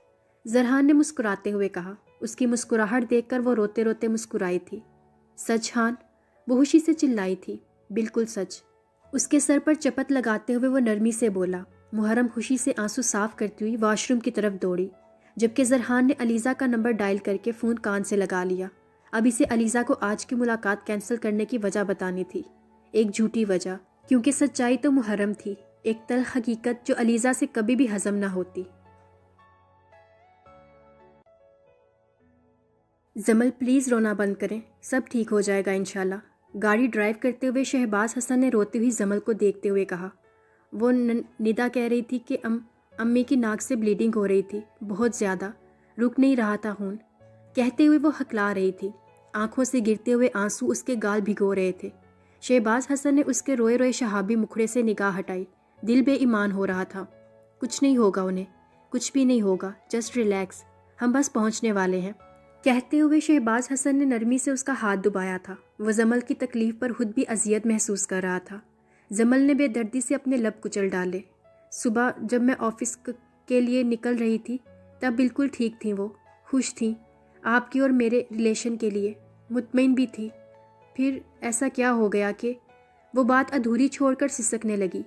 [SPEAKER 1] زرحان نے مسکراتے ہوئے کہا۔ اس کی مسکراہٹ دیکھ کر وہ روتے روتے مسکرائی تھی۔ سچ خان، وہ خوشی سے چلائی تھی۔ بالکل سچ، اس کے سر پر چپت لگاتے ہوئے وہ نرمی سے بولا۔ محرم خوشی سے آنسو صاف کرتی ہوئی واش روم کی طرف دوڑی، جبکہ زرحان نے علیزہ کا نمبر ڈائل کر کے فون کان سے لگا لیا۔ اب اسے علیزہ کو آج کی ملاقات کینسل کرنے کی وجہ بتانی تھی، ایک جھوٹی وجہ، کیونکہ سچائی تو محرم تھی، ایک تلخ حقیقت جو علیزہ سے کبھی بھی ہضم نہ ہوتی۔ زمل پلیز رونا بند کریں، سب ٹھیک ہو جائے گا انشاءاللہ، گاڑی ڈرائیو کرتے ہوئے شہباز حسن نے روتی ہوئی زمل کو دیکھتے ہوئے کہا۔ وہ ندا کہہ رہی تھی کہ امی کی ناک سے بلیڈنگ ہو رہی تھی، بہت زیادہ، رک نہیں رہا تھا خون، کہتے ہوئے وہ ہکلا رہی تھی۔ آنکھوں سے گرتے ہوئے آنسو اس کے گال بھگو رہے تھے۔ شہباز حسن نے اس کے روئے روئے شہابی مکھڑے سے نگاہ ہٹائی، دل بے ایمان ہو رہا تھا۔ کچھ نہیں ہوگا انہیں، کچھ بھی نہیں ہوگا، جسٹ ریلیکس، ہم بس پہنچنے والے ہیں، کہتے ہوئے شہباز حسن نے نرمی سے اس کا ہاتھ دبایا تھا۔ وہ زمل کی تکلیف پر خود بھی اذیت محسوس کر رہا تھا۔ زمل نے بے دردی سے اپنے لب کچل ڈالے۔ صبح جب میں آفس کے لیے نکل رہی تھی تب بالکل ٹھیک تھیں، وہ خوش تھیں، آپ کی اور میرے ریلیشن کے لیے مطمئن بھی تھی۔ پھر ایسا کیا ہو گیا کہ وہ بات ادھوری چھوڑ کر سسکنے لگی۔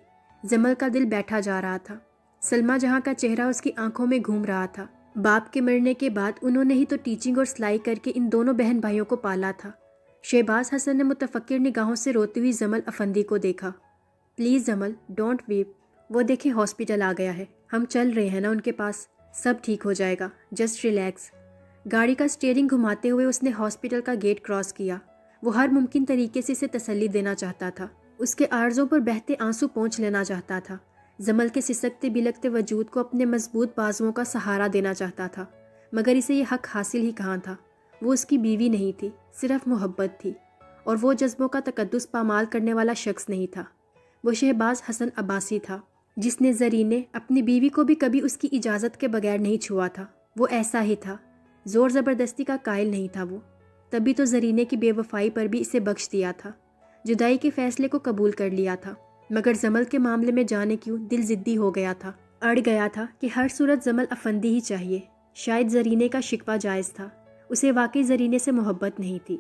[SPEAKER 1] زمل کا دل بیٹھا جا رہا تھا۔ سلمہ جہاں کا چہرہ اس کی آنکھوں میں گھوم رہا تھا۔ باپ کے مرنے کے بعد انہوں نے ہی تو ٹیچنگ اور سلائی کر کے ان دونوں بہن بھائیوں کو پالا تھا۔ شہباز حسن نے متفکر نگاہوں سے روتی ہوئی زمل افندی کو دیکھا۔ پلیز زمل، ڈونٹ ویپ، وہ دیکھیں ہاسپٹل آ گیا ہے، ہم چل رہے ہیں نا ان کے پاس، سب ٹھیک ہو جائے گا، جسٹ ریلیکس۔ گاڑی کا اسٹیئرنگ گھماتے ہوئے اس نے ہاسپٹل کا گیٹ کراس کیا۔ وہ ہر ممکن طریقے سے اسے تسلی دینا چاہتا تھا، اس کے عارضوں پر بہتے آنسو پونچھ لینا چاہتا تھا، زمل کے سسکتے بلکتے وجود کو اپنے مضبوط بازوؤں کا سہارا دینا چاہتا تھا، مگر اسے یہ حق حاصل ہی کہاں تھا۔ وہ اس کی بیوی نہیں تھی، صرف محبت تھی، اور وہ جذبوں کا تقدس پامال کرنے والا شخص نہیں تھا۔ وہ شہباز حسن عباسی تھا، جس نے زرینے اپنی بیوی کو بھی کبھی اس کی اجازت کے بغیر نہیں چھوا تھا۔ وہ ایسا ہی تھا، زور زبردستی کا قائل نہیں تھا وہ، تبھی تو زرینے کی بے وفائی پر بھی اسے بخش دیا تھا، جدائی کے فیصلے کو قبول کر لیا تھا۔ مگر زمل کے معاملے میں جانے کیوں دل ضدی ہو گیا تھا، اڑ گیا تھا کہ ہر صورت زمل افندی ہی چاہیے۔ شاید زرینے کا شکوہ جائز تھا، اسے واقعی زرینے سے محبت نہیں تھی،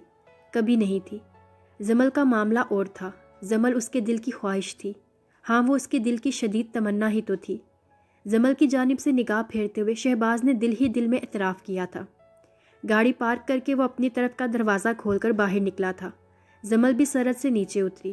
[SPEAKER 1] کبھی نہیں تھی۔ زمل کا معاملہ اور تھا، زمل اس کے دل کی خواہش تھی، ہاں وہ اس کے دل کی شدید تمنا ہی تو تھی۔ زمل کی جانب سے نگاہ پھیرتے ہوئے شہباز نے دل ہی دل میں اعتراف کیا تھا۔ گاڑی پارک کر کے وہ اپنی طرف کا دروازہ کھول کر باہر نکلا تھا۔ زمل بھی سرحد سے نیچے اتری۔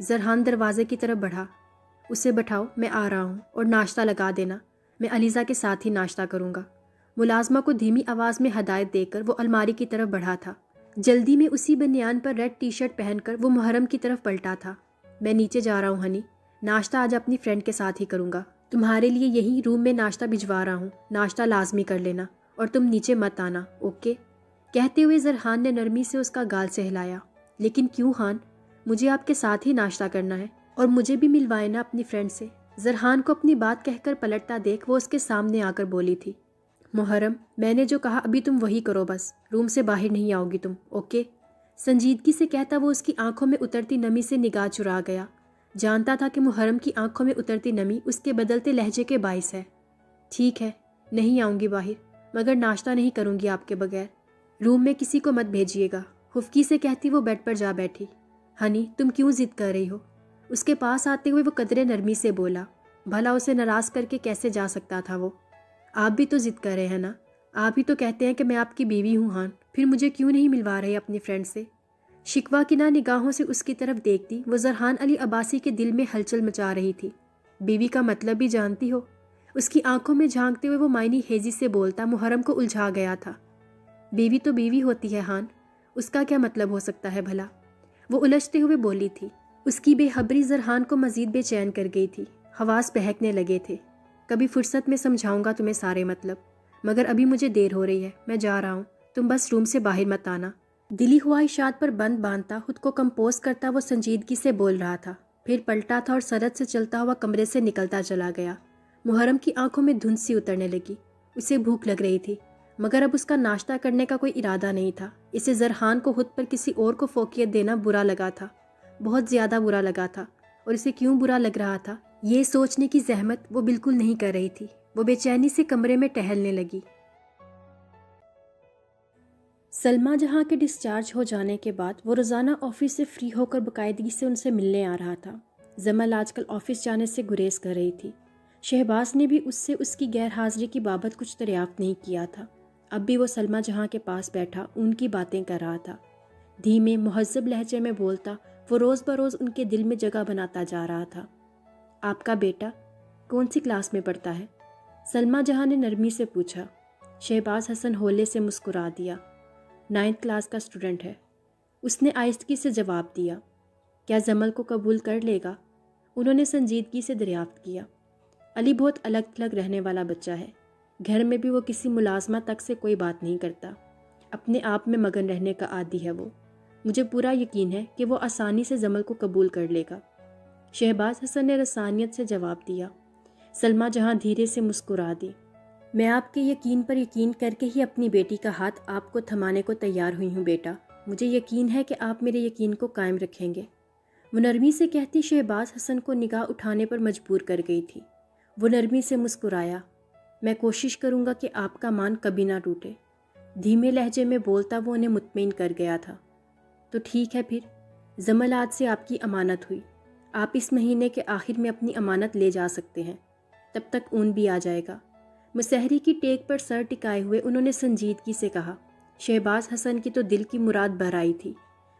[SPEAKER 1] زرحان دروازے کی طرف بڑھا۔ اسے بٹھاؤ، میں آ رہا ہوں، اور ناشتہ لگا دینا، میں علیزہ کے ساتھ ہی ناشتہ کروں گا۔ ملازمہ کو دھیمی آواز میں ہدایت دے کر وہ الماری کی طرف بڑھا تھا۔ جلدی میں اسی بنیان پر ریڈ ٹی شرٹ پہن کر وہ محرم کی طرف پلٹا تھا۔ میں نیچے جا رہا ہوں ہنی، ناشتہ آج اپنی فرینڈ کے ساتھ ہی کروں گا۔ تمہارے لیے یہی روم میں ناشتہ بھجوا رہا ہوں، ناشتہ لازمی کر لینا، اور تم نیچے مت آنا، اوکے؟ کہتے ہوئے زرحان نے نرمی سے اس کا گال سہلایا۔ لیکن کیوں خان؟ مجھے آپ کے ساتھ ہی ناشتہ کرنا ہے، اور مجھے بھی ملوائے نا اپنی فرینڈ سے۔ زرحان کو اپنی بات کہہ کر پلٹتا دیکھ وہ اس کے سامنے آ کر بولی تھی، محرم میں نے جو کہا ابھی تم وہی کرو، بس روم سے باہر نہیں آؤ گی تم، اوکے؟ سنجیدگی سے کہتا وہ اس کی آنکھوں میں اترتی نمی سے نگاہ چرا گیا۔ جانتا تھا کہ محرم کی آنکھوں میں اترتی نمی اس کے بدلتے لہجے کے باعث ہے۔ ٹھیک ہے، نہیں آؤں گی باہر، مگر ناشتہ نہیں کروں گی آپ کے بغیر۔ روم میں کسی کو مت بھیجیے گا، خفکی سے کہتی وہ بیڈ پر جا بیٹھی۔ ہنی تم کیوں ضد کر رہی ہو؟ اس کے پاس آتے ہوئے وہ قدرے نرمی سے بولا۔ بھلا اسے ناراض کر کے کیسے جا سکتا تھا وہ؟ آپ بھی تو ضد کر رہے ہیں نا، آپ ہی تو کہتے ہیں کہ میں آپ کی بیوی ہوں ہان، پھر مجھے کیوں نہیں ملوا رہے اپنی فرینڈ سے؟ شکوہ کنا نگاہوں سے اس کی طرف دیکھتی وہ زرحان علی عباسی کے دل میں ہلچل مچا رہی تھی۔ بیوی کا مطلب بھی جانتی ہو؟ اس کی آنکھوں میں جھانکتے ہوئے وہ معنی خیزی سے بولتا محرم کو الجھا گیا تھا۔ بیوی تو بیوی ہوتی ہے ہان، اس کا کیا مطلب ہو سکتا ہے بھلا؟ وہ الجھتے ہوئے بولی تھی۔ اس کی بے خبری زرحان کو مزید بے چین کر گئی تھی، حواس بہکنے لگے تھے۔ کبھی فرصت میں سمجھاؤں گا تمہیں سارے مطلب، مگر ابھی مجھے دیر ہو رہی ہے، میں جا رہا ہوں، تم بس روم سے باہر مت آنا۔ دلی خواہشات پر بند باندھتا خود کو کمپوز کرتا وہ سنجیدگی سے بول رہا تھا، پھر پلٹا تھا اور سرعت سے چلتا ہوا کمرے سے نکلتا چلا گیا۔ محرم کی آنکھوں میں دھند سی اترنے لگی، اسے بھوک لگ رہی تھی، مگر اب اس کا ناشتہ کرنے کا کوئی ارادہ نہیں تھا۔ اسے زرحان کو خود پر کسی اور کو فوقیت دینا برا لگا تھا، بہت زیادہ برا لگا تھا، اور اسے کیوں برا لگ رہا تھا یہ سوچنے کی زحمت وہ بالکل نہیں کر رہی تھی۔ وہ بے چینی سے کمرے میں ٹہلنے لگی۔ سلمیٰ جہاں کے ڈسچارج ہو جانے کے بعد وہ روزانہ آفس سے فری ہو کر باقاعدگی سے ان سے ملنے آ رہا تھا۔ زمل آج کل آفس جانے سے گریز کر رہی تھی۔ شہباز نے بھی اس سے اس کی غیر حاضری کی بابت کچھ دریافت نہیں کیا تھا۔ اب بھی وہ سلمیٰ جہاں کے پاس بیٹھا ان کی باتیں کر رہا تھا۔ دھیمے مہذب لہجے میں بولتا وہ روز بروز ان کے دل میں جگہ بناتا جا رہا تھا۔ آپ کا بیٹا کون سی کلاس میں پڑھتا ہے؟ سلمیٰ جہاں نے نرمی سے پوچھا۔ شہباز حسن ہولے سے مسکرا دیا۔ 9th کلاس کا اسٹوڈنٹ ہے، اس نے آہستگی سے جواب دیا۔ کیا زمل کو قبول کر لے گا؟ انہوں نے سنجیدگی سے دریافت کیا۔ علی بہت الگ تھلگ رہنے والا بچہ ہے، گھر میں بھی وہ کسی ملازمہ تک سے کوئی بات نہیں کرتا، اپنے آپ میں مگن رہنے کا عادی ہے وہ۔ مجھے پورا یقین ہے کہ وہ آسانی سے زمل کو قبول کر لے گا، شہباز حسن نے رسانیت سے جواب دیا۔ سلمیٰ جہاں دھیرے سے مسکرا دی۔ میں آپ کے یقین پر یقین کر کے ہی اپنی بیٹی کا ہاتھ آپ کو تھمانے کو تیار ہوئی ہوں بیٹا، مجھے یقین ہے کہ آپ میرے یقین کو قائم رکھیں گے، وہ نرمی سے کہتی شہباز حسن کو نگاہ اٹھانے پر مجبور کر گئی تھی۔ وہ نرمی سے مسکرایا۔ میں کوشش کروں گا کہ آپ کا مان کبھی نہ ٹوٹے، دھیمے لہجے میں بولتا وہ انہیں مطمئن کر گیا تھا۔ تو ٹھیک ہے پھر، زمل آج سے آپ کی امانت ہوئی، آپ اس مہینے کے آخر میں اپنی امانت لے جا سکتے ہیں، تب تک اون بھی آ جائے گا۔ مسحری کی ٹیک پر سر ٹکائے ہوئے انہوں نے سنجیدگی سے کہا۔ شہباز حسن کی تو دل کی مراد بھر آئی تھی،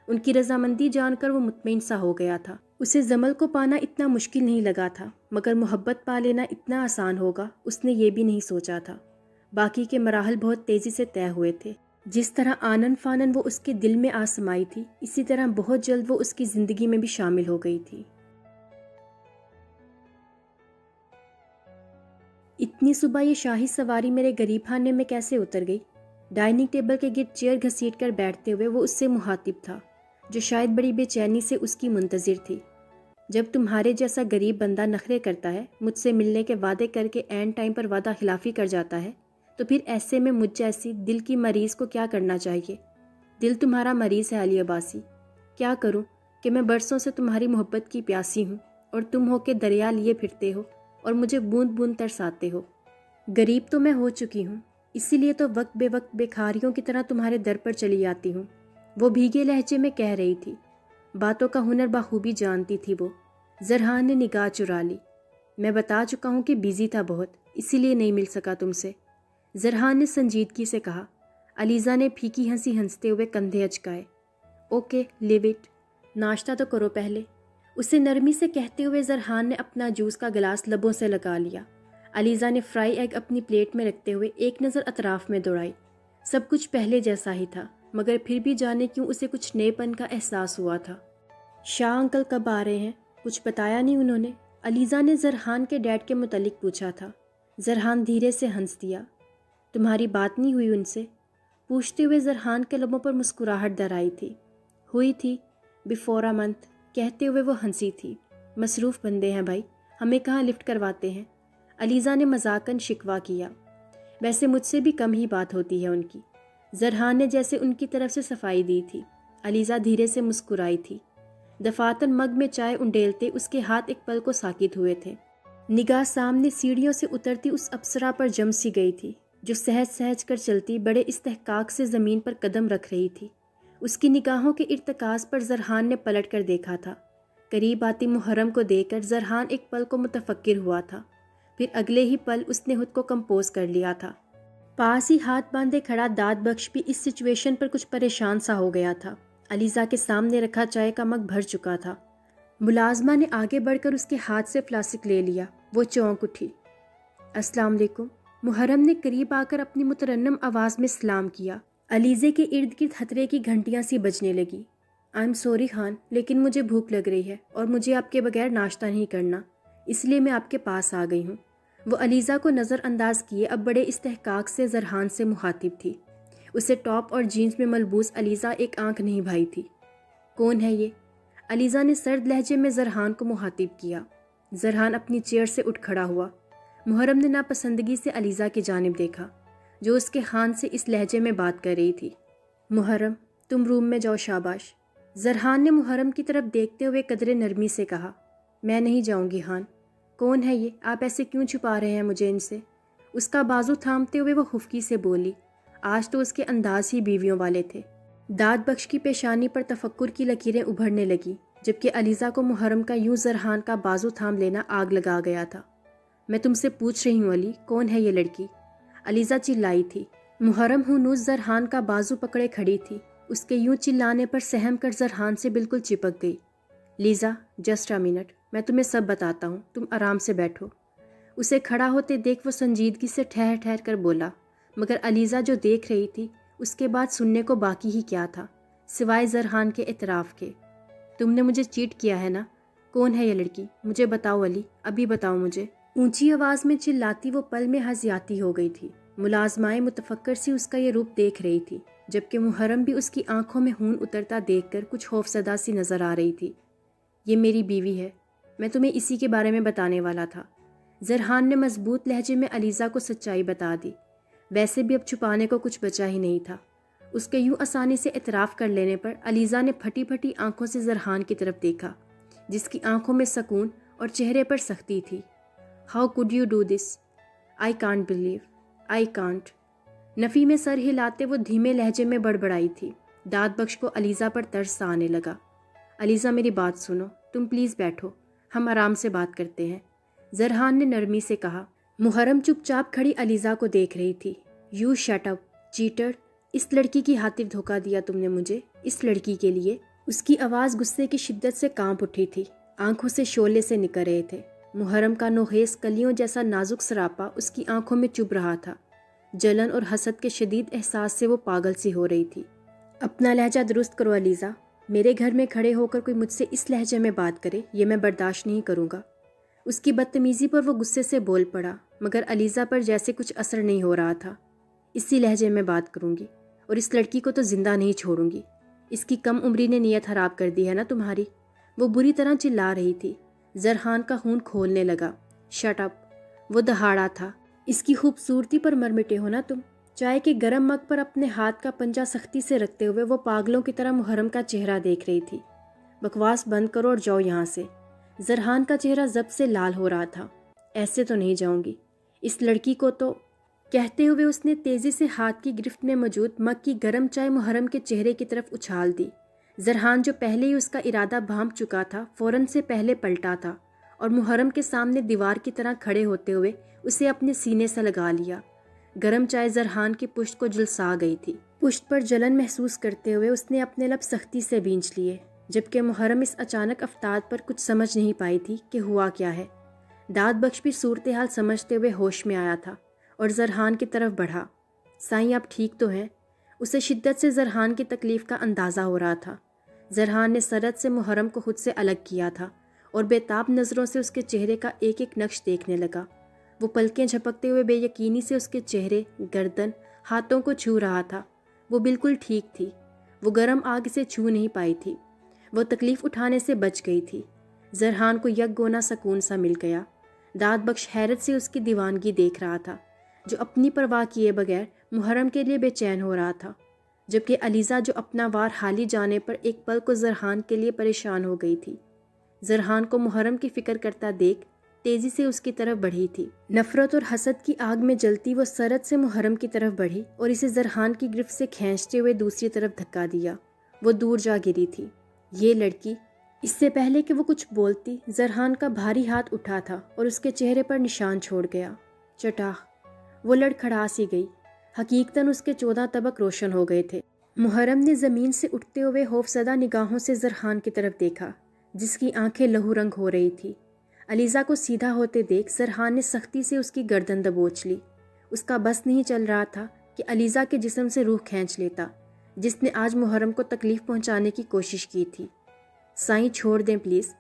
[SPEAKER 1] ان کی رضامندی جان کر وہ مطمئن سا ہو گیا تھا۔ اسے زمل کو پانا اتنا مشکل نہیں لگا تھا، مگر محبت پا لینا اتنا آسان ہوگا اس نے یہ بھی نہیں سوچا تھا۔ باقی کے مراحل بہت تیزی سے طے ہوئے تھے۔ جس طرح آنن فانن وہ اس کے دل میں آ سمائی تھی، اسی طرح بہت جلد وہ اس کی زندگی میں بھی شامل ہو گئی تھی۔ اتنی صبح یہ شاہی سواری میرے غریب خانے میں کیسے اتر گئی؟ ڈائننگ ٹیبل کے گرد چیئر گھسیٹ کر بیٹھتے ہوئے وہ اس سے مخاطب تھا، جو شاید بڑی بے چینی سے اس کی منتظر تھی۔ جب تمہارے جیسا غریب بندہ نخرے کرتا ہے، مجھ سے ملنے کے وعدے کر کے عین ٹائم پر وعدہ خلافی کر جاتا ہے، تو پھر ایسے میں مجھ جیسی دل کی مریض کو کیا کرنا چاہیے؟ دل تمہارا مریض ہے علی عباسی، کیا کروں کہ میں برسوں سے تمہاری محبت کی پیاسی ہوں، اور تم ہو کے دریا لیے پھرتے ہو اور مجھے بوند بوند ترساتے ہو۔ غریب تو میں ہو چکی ہوں، اسی لیے تو وقت بے وقت بھکاریوں کی طرح تمہارے در پر چلی آتی ہوں۔ وہ بھیگے لہجے میں کہہ رہی تھی، باتوں کا ہنر بخوبی جانتی تھی وہ۔ زرحان نے نگاہ چرا لی۔ میں بتا چکا ہوں کہ بیزی تھا بہت، اسی لیے نہیں مل سکا تم سے، زرحان نے سنجیدگی سے کہا۔ علیزہ نے پھیکی ہنسی ہنستے ہوئے کندھے اچکائے۔ اوکے لیو اٹ، ناشتہ تو کرو پہلے۔ اسے نرمی سے کہتے ہوئے زرحان نے اپنا جوس کا گلاس لبوں سے لگا لیا۔ علیزہ نے فرائی ایگ اپنی پلیٹ میں رکھتے ہوئے ایک نظر اطراف میں دوڑائی۔ سب کچھ پہلے جیسا ہی تھا، مگر پھر بھی جانے کیوں اسے کچھ نئے پن کا احساس ہوا تھا۔ شاہ انکل کب آ رہے ہیں؟ کچھ بتایا نہیں انہوں نے؟ علیزہ نے زرحان کے ڈیڈ کے متعلق پوچھا تھا۔ زرحان دھیرے سے ہنس دیا۔ تمہاری بات نہیں ہوئی ان سے؟ پوچھتے ہوئے زرحان کے لبوں پر مسکراہٹ در آئی تھی۔ ہوئی تھی، بیفور اے منتھ، کہتے ہوئے وہ ہنسی تھی۔ مصروف بندے ہیں بھائی، ہمیں کہاں لفٹ کرواتے ہیں؟ علیزہ نے مذاقاً شکوہ کیا۔ ویسے مجھ سے بھی کم ہی بات ہوتی ہے ان کی۔ زرحان نے جیسے ان کی طرف سے صفائی دی تھی۔ علیزہ دھیرے سے مسکرائی تھی۔ دفاتر مگ میں چائے انڈیلتے اس کے ہاتھ ایک پل کو ساکت ہوئے تھے۔ نگاہ سامنے سیڑھیوں سے اترتی اس اپسرا پر جم سی گئی تھی جو سہج سہج کر چلتی بڑے استحقاق سے زمین پر قدم رکھ رہی تھی۔ اس کی نگاہوں کے ارتکاز پر زرحان نے پلٹ کر دیکھا تھا۔ قریب آتی محرم کو دیکھ کر زرحان ایک پل کو متفکر ہوا تھا، پھر اگلے ہی پل اس نے خود کو کمپوز کر لیا تھا۔ پاس ہی ہاتھ باندھے کھڑا داد بخش بھی اس سچویشن پر کچھ پریشان سا ہو گیا تھا۔ علیزہ کے سامنے رکھا چائے کا مگ بھر چکا تھا۔ ملازمہ نے آگے بڑھ کر اس کے ہاتھ سے فلاسک لے لیا۔ وہ چونک اٹھی۔ السلام علیکم۔ محرم نے قریب آ کر اپنی مترنم آواز میں سلام کیا۔ علیزے کے ارد گرد خطرے کی گھنٹیاں سی بجنے لگی۔ آئی ایم سوری خان، لیکن مجھے بھوک لگ رہی ہے اور مجھے آپ کے بغیر ناشتہ نہیں کرنا، اس لیے میں آپ کے پاس آ گئی ہوں۔ وہ علیزہ کو نظر انداز کیے اب بڑے استحقاق سے زرحان سے مخاطب تھی۔ اسے ٹاپ اور جینز میں ملبوس علیزہ ایک آنکھ نہیں بھائی تھی۔ کون ہے یہ؟ علیزہ نے سرد لہجے میں زرحان کو مخاطب کیا۔ زرحان اپنی چیئر سے اٹھ کھڑا ہوا۔ محرم نے ناپسندگی سے علیزہ کی جانب دیکھا جو اس کے خان سے اس لہجے میں بات کر رہی تھی۔ محرم، تم روم میں جاؤ، شاباش۔ زرحان نے محرم کی طرف دیکھتے ہوئے قدرے نرمی سے کہا۔ میں نہیں جاؤں گی خان۔ کون ہے یہ؟ آپ ایسے کیوں چھپا رہے ہیں مجھے ان سے؟ اس کا بازو تھامتے ہوئے وہ خفکی سے بولی۔ آج تو اس کے انداز ہی بیویوں والے تھے۔ داد بخش کی پیشانی پر تفکر کی لکیریں ابھرنے لگیں، جبکہ علیزہ کو محرم کا یوں زرحان کا بازو تھام لینا آگ لگا گیا تھا۔ میں تم سے پوچھ رہی ہوں علی، کون ہے یہ لڑکی؟ علیزہ چلائی تھی۔ محرم ہنوز زرحان کا بازو پکڑے کھڑی تھی۔ اس کے یوں چلانے پر سہم کر زرحان سے بالکل چپک گئی۔ لیزا، جسٹ اے منٹ، میں تمہیں سب بتاتا ہوں، تم آرام سے بیٹھو۔ اسے کھڑا ہوتے دیکھ وہ سنجیدگی سے ٹھہر ٹھہر کر بولا، مگر علیزہ جو دیکھ رہی تھی اس کے بعد سننے کو باقی ہی کیا تھا سوائے زرحان کے اعتراف کے۔ تم نے مجھے چیٹ کیا ہے نا؟ کون ہے یہ لڑکی؟ مجھے بتاؤ علی، ابھی بتاؤ مجھے۔ اونچی آواز میں چلاتی وہ پل میں حزیاتی ہو گئی تھی۔ ملازمائیں متفکر سی اس کا یہ روپ دیکھ رہی تھی، جبکہ محرم بھی اس کی آنکھوں میں خون اترتا دیکھ کر کچھ خوفزدہ سی نظر آ رہی تھی۔ یہ میری بیوی ہے، میں تمہیں اسی کے بارے میں بتانے والا تھا۔ زرحان نے مضبوط لہجے میں علیزہ کو سچائی بتا دی۔ ویسے بھی اب چھپانے کو کچھ بچا ہی نہیں تھا۔ اس کے یوں آسانی سے اعتراف کر لینے پر علیزہ نے پھٹی پھٹی آنکھوں سے زرحان کی طرف دیکھا، جس کی آنکھوں میں سکون اور چہرے پر سختی تھی۔ How could you do this? I can't believe, I can't. نفی میں سر ہلاتے وہ دھیمے لہجے میں بڑبڑائی تھی۔ داد بخش کو علیزہ پر ترس سا آنے لگا۔ علیزہ میری بات سنو، تم پلیز بیٹھو، ہم آرام سے بات کرتے ہیں، زرحان نے نرمی سے کہا۔ محرم چپ چاپ کھڑی علیزہ کو دیکھ رہی تھی۔ یو شٹ اپ، چیٹر، اس لڑکی کی خاطر دھوکہ دیا تم نے مجھے، اس لڑکی کے لیے۔ اس کی آواز غصے کی شدت سے کانپ اٹھی تھی، آنکھوں سے شعلے سے نکل رہے تھے۔ محرم کا نوخیز کلیوں جیسا نازک سراپا اس کی آنکھوں میں چبھ رہا تھا۔ جلن اور حسد کے شدید احساس سے وہ پاگل سی ہو رہی تھی۔ اپنا لہجہ درست کرو علیزہ، میرے گھر میں کھڑے ہو کر کوئی مجھ سے اس لہجے میں بات کرے یہ میں برداشت نہیں کروں گا۔ اس کی بدتمیزی پر وہ غصے سے بول پڑا، مگر علیزہ پر جیسے کچھ اثر نہیں ہو رہا تھا۔ اسی لہجے میں بات کروں گی، اور اس لڑکی کو تو زندہ نہیں چھوڑوں گی۔ اس کی کم عمری نے نیت خراب کر دی ہے نا تمہاری۔ وہ بری طرح چلا رہی تھی۔ زرحان کا خون کھولنے لگا۔ شٹ اپ، وہ دہاڑا تھا۔ اس کی خوبصورتی پر مرمٹے ہو نا تم۔ چائے کے گرم مگ پر اپنے ہاتھ کا پنجہ سختی سے رکھتے ہوئے وہ پاگلوں کی طرح محرم کا چہرہ دیکھ رہی تھی۔ بکواس بند کرو اور جاؤ یہاں سے۔ زرحان کا چہرہ ضبط سے لال ہو رہا تھا۔ ایسے تو نہیں جاؤں گی، اس لڑکی کو تو، کہتے ہوئے اس نے تیزی سے ہاتھ کی گرفت میں موجود مگ کی گرم چائے محرم کے چہرے کی طرف اچھال دی۔ زرحان جو پہلے ہی اس کا ارادہ بھانپ چکا تھا فوراً سے پہلے پلٹا تھا اور محرم کے سامنے دیوار کی طرح کھڑے ہوتے ہوئے اسے اپنے سینے سے لگا لیا۔ گرم چائے زرحان کی پشت کو جلسا گئی تھی۔ پشت پر جلن محسوس کرتے ہوئے اس نے اپنے لب سختی سے بھینچ لیے۔ جبکہ محرم اس اچانک افتاد پر کچھ سمجھ نہیں پائی تھی کہ ہوا کیا ہے۔ داد بخش بھی صورتحال سمجھتے ہوئے ہوش میں آیا تھا اور زرحان کی طرف بڑھا۔ سائیں آپ ٹھیک تو ہیں؟ اسے شدت سے زرحان کی تکلیف کا اندازہ ہو رہا تھا۔ زرحان نے سرد سے محرم کو خود سے الگ کیا تھا اور بے تاب نظروں سے اس کے چہرے کا ایک ایک نقش دیکھنے لگا۔ وہ پلکیں جھپکتے ہوئے بے یقینی سے اس کے چہرے، گردن، ہاتھوں کو چھو رہا تھا۔ وہ بالکل ٹھیک تھی۔ وہ گرم آگ سے چھو نہیں پائی تھی۔ وہ تکلیف اٹھانے سے بچ گئی تھی۔ زرحان کو یک گونا سکون سا مل گیا۔ داد بخش حیرت سے اس کی دیوانگی دیکھ رہا تھا، جو اپنی پرواہ کیے بغیر محرم کے لیے بے چین ہو رہا تھا، جبکہ علیزہ جو اپنا وار حالی جانے پر ایک پل کو زرحان کے لیے پریشان ہو گئی تھی۔ زرحان کو محرم کی فکر کرتا دیکھ تیزی سے اس کی طرف بڑھی تھی۔ نفرت اور حسد کی آگ میں جلتی وہ سرد سے محرم کی طرف بڑھی اور اسے زرحان کی گرفت سے کھینچتے ہوئے دوسری طرف دھکا دیا۔ وہ دور جا گری تھی۔ یہ لڑکی، اس سے پہلے کہ وہ کچھ بولتی، زرحان کا بھاری ہاتھ اٹھا تھا اور اس کے چہرے پر نشان چھوڑ گیا۔ چٹاخ! وہ لڑکھڑا سی گئی۔ حقیقتاً اس کے 14 طبق روشن ہو گئے تھے۔ محرم نے زمین سے اٹھتے ہوئے خوفزدہ نگاہوں سے زرحان کی طرف دیکھا، جس کی آنکھیں لہو رنگ ہو رہی تھی۔ علیزہ کو سیدھا ہوتے دیکھ زرحان نے سختی سے اس کی گردن دبوچ لی۔ اس کا بس نہیں چل رہا تھا کہ علیزہ کے جسم سے روح کھینچ لیتا، جس نے آج محرم کو تکلیف پہنچانے کی کوشش کی تھی۔ سائیں چھوڑ دیں پلیز۔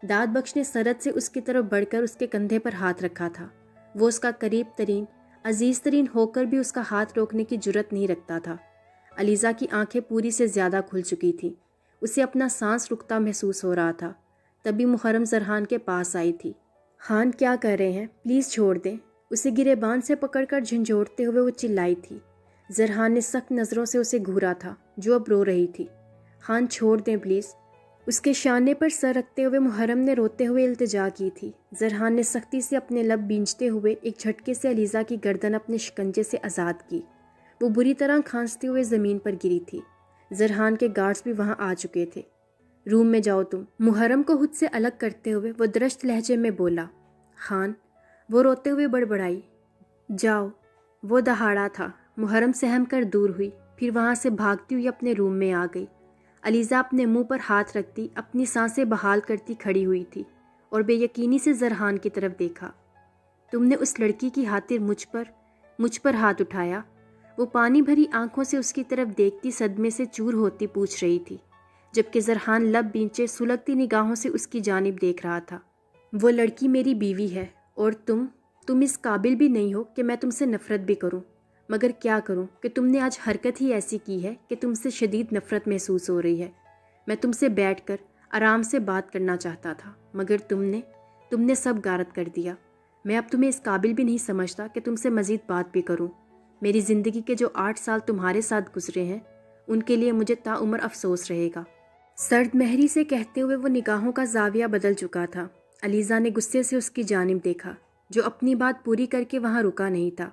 [SPEAKER 1] داد بخش نے سرد سے اس کی طرف بڑھ کر اس کے کندھے پر ہاتھ رکھا تھا۔ وہ اس کا قریب ترین، عزیز ترین ہو کر بھی اس کا ہاتھ روکنے کی جرت نہیں رکھتا تھا۔ علیزہ کی آنکھیں پوری سے زیادہ کھل چکی تھیں۔ اسے اپنا سانس رکتا محسوس ہو رہا تھا۔ تبھی محرم زرحان کے پاس آئی تھی۔ خان کیا کر رہے ہیں؟ پلیز چھوڑ دیں۔ اسے گریبان سے پکڑ کر جھنجھوڑتے ہوئے وہ چلائی تھی۔ زرحان نے سخت نظروں سے اسے گھورا تھا، جو اب رو رہی تھی۔ خان چھوڑ دیں پلیز۔ اس کے شانے پر سر رکھتے ہوئے محرم نے روتے ہوئے التجا کی تھی۔ زرحان نے سختی سے اپنے لب بینچتے ہوئے ایک جھٹکے سے علیزہ کی گردن اپنے شکنجے سے آزاد کی۔ وہ بری طرح کھانستے ہوئے زمین پر گری تھی۔ زرحان کے گارڈز بھی وہاں آ چکے تھے۔ روم میں جاؤ تم۔ محرم کو خود سے الگ کرتے ہوئے وہ درشت لہجے میں بولا۔ خان! وہ روتے ہوئے بڑبڑائی۔ جاؤ۔ وہ دہاڑا تھا۔ محرم سہم کر دور ہوئی، پھر وہاں سے بھاگتی ہوئی اپنے روم میں آ گئی۔ علیزہ اپنے منہ پر ہاتھ رکھتی، اپنی سانسیں بحال کرتی کھڑی ہوئی تھی اور بے یقینی سے زرحان کی طرف دیکھا۔ تم نے اس لڑکی کی خاطر مجھ پر ہاتھ اٹھایا؟ وہ پانی بھری آنکھوں سے اس کی طرف دیکھتی صدمے سے چور ہوتی پوچھ رہی تھی، جبکہ زرحان لب بینچے سلگتی نگاہوں سے اس کی جانب دیکھ رہا تھا۔ وہ لڑکی میری بیوی ہے اور تم اس قابل بھی نہیں ہو کہ میں تم سے نفرت بھی کروں، مگر کیا کروں کہ تم نے آج حرکت ہی ایسی کی ہے کہ تم سے شدید نفرت محسوس ہو رہی ہے۔ میں تم سے بیٹھ کر آرام سے بات کرنا چاہتا تھا، مگر تم نے سب غارت کر دیا۔ میں اب تمہیں اس قابل بھی نہیں سمجھتا کہ تم سے مزید بات بھی کروں۔ میری زندگی کے جو 8 سال تمہارے ساتھ گزرے ہیں، ان کے لیے مجھے تا عمر افسوس رہے گا۔ سرد مہری سے کہتے ہوئے وہ نگاہوں کا زاویہ بدل چکا تھا۔ علیزہ نے غصے سے اس کی جانب دیکھا، جو اپنی بات پوری کر کے وہاں رکا نہیں تھا،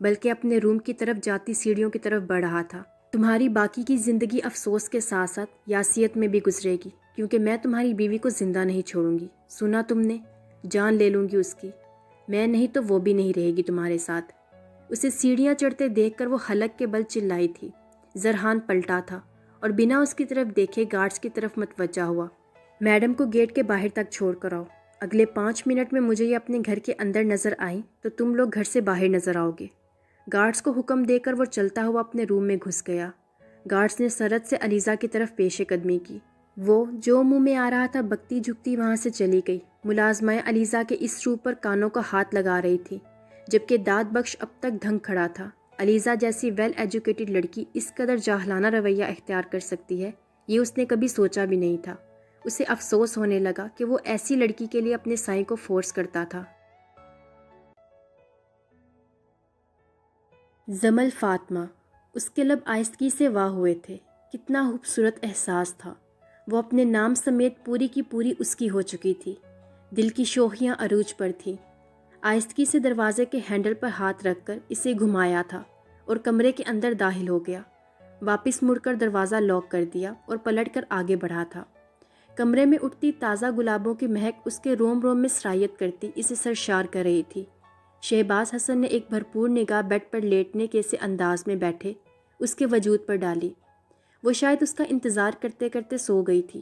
[SPEAKER 1] بلکہ اپنے روم کی طرف جاتی سیڑھیوں کی طرف بڑھ رہا تھا۔ تمہاری باقی کی زندگی افسوس کے ساتھ ساتھ یاسیت میں بھی گزرے گی، کیونکہ میں تمہاری بیوی کو زندہ نہیں چھوڑوں گی۔ سنا تم نے؟ جان لے لوں گی اس کی۔ میں نہیں تو وہ بھی نہیں رہے گی تمہارے ساتھ۔ اسے سیڑھیاں چڑھتے دیکھ کر وہ حلق کے بل چلائی تھی۔ زرحان پلٹا تھا اور بنا اس کی طرف دیکھے گارڈز کی طرف متوجہ ہوا۔ میڈم کو گیٹ کے باہر تک چھوڑ کر آؤ۔ اگلے 5 منٹ میں مجھے یہ اپنے گھر کے اندر نظر آئیں تو تم لوگ گھر سے باہر نظر آؤ گے۔ گارڈز کو حکم دے کر وہ چلتا ہوا اپنے روم میں گھس گیا۔ گارڈز نے سرد سے علیزہ کی طرف پیش قدمی کی۔ وہ جو منہ میں آ رہا تھا بکتی جھکتی وہاں سے چلی گئی۔ ملازمہ علیزہ کے اس روح پر کانوں کا ہاتھ لگا رہی تھی، جبکہ داد بخش اب تک دھنگ کھڑا تھا۔ علیزہ جیسی ویل ایجوکیٹڈ لڑکی اس قدر جاہلانہ رویہ اختیار کر سکتی ہے، یہ اس نے کبھی سوچا بھی نہیں تھا۔ اسے افسوس ہونے لگا کہ وہ ایسی لڑکی کے لیے اپنے سائیں کو فورس کرتا تھا۔ زمل فاطمہ، اس کے لب آہستگی سے واہ ہوئے تھے۔ کتنا خوبصورت احساس تھا۔ وہ اپنے نام سمیت پوری کی پوری اس کی ہو چکی تھی۔ دل کی شوخیاں عروج پر تھیں۔ آہستگی سے دروازے کے ہینڈل پر ہاتھ رکھ کر اسے گھمایا تھا اور کمرے کے اندر داخل ہو گیا۔ واپس مڑ کر دروازہ لاک کر دیا اور پلٹ کر آگے بڑھا تھا۔ کمرے میں اٹھتی تازہ گلابوں کی مہک اس کے روم روم میں سرایت کرتی اسے سرشار کر رہی تھی۔ شہباز حسن نے ایک بھرپور نگاہ بیڈ پر لیٹنے کے سے انداز میں بیٹھے اس کے وجود پر ڈالی۔ وہ شاید اس کا انتظار کرتے کرتے سو گئی تھی۔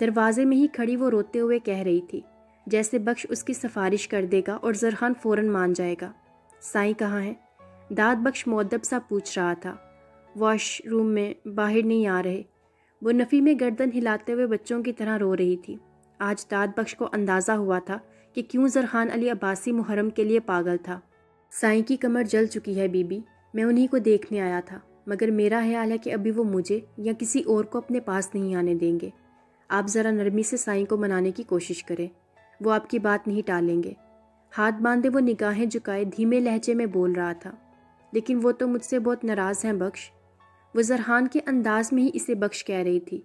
[SPEAKER 1] دروازے میں ہی کھڑی وہ روتے ہوئے کہہ رہی تھی، جیسے بخش اس کی سفارش کر دے گا اور زرحان فوراً مان جائے گا۔ سائیں کہاں ہے؟ داد بخش مؤدب سا پوچھ رہا تھا۔ واش روم میں، باہر نہیں آ رہے۔ وہ نفی میں گردن ہلاتے ہوئے بچوں کی طرح رو رہی تھی۔ آج داد بخش کو اندازہ ہوا تھا کہ کیوں زرحان علی عباسی محرم کے لیے پاگل تھا۔ سائیں کی کمر جل چکی ہے بی بی، میں انہی کو دیکھنے آیا تھا، مگر میرا خیال ہے کہ ابھی وہ مجھے یا کسی اور کو اپنے پاس نہیں آنے دیں گے۔ آپ ذرا نرمی سے سائیں کو منانے کی کوشش کریں، وہ آپ کی بات نہیں ٹالیں گے۔ ہاتھ باندھے وہ نگاہیں جھکائے دھیمے لہجے میں بول رہا تھا، لیکن وہ تو مجھ سے بہت ناراض ہیں بخش۔ وہ زرحان کے انداز میں ہی اسے بخش کہہ رہی تھی۔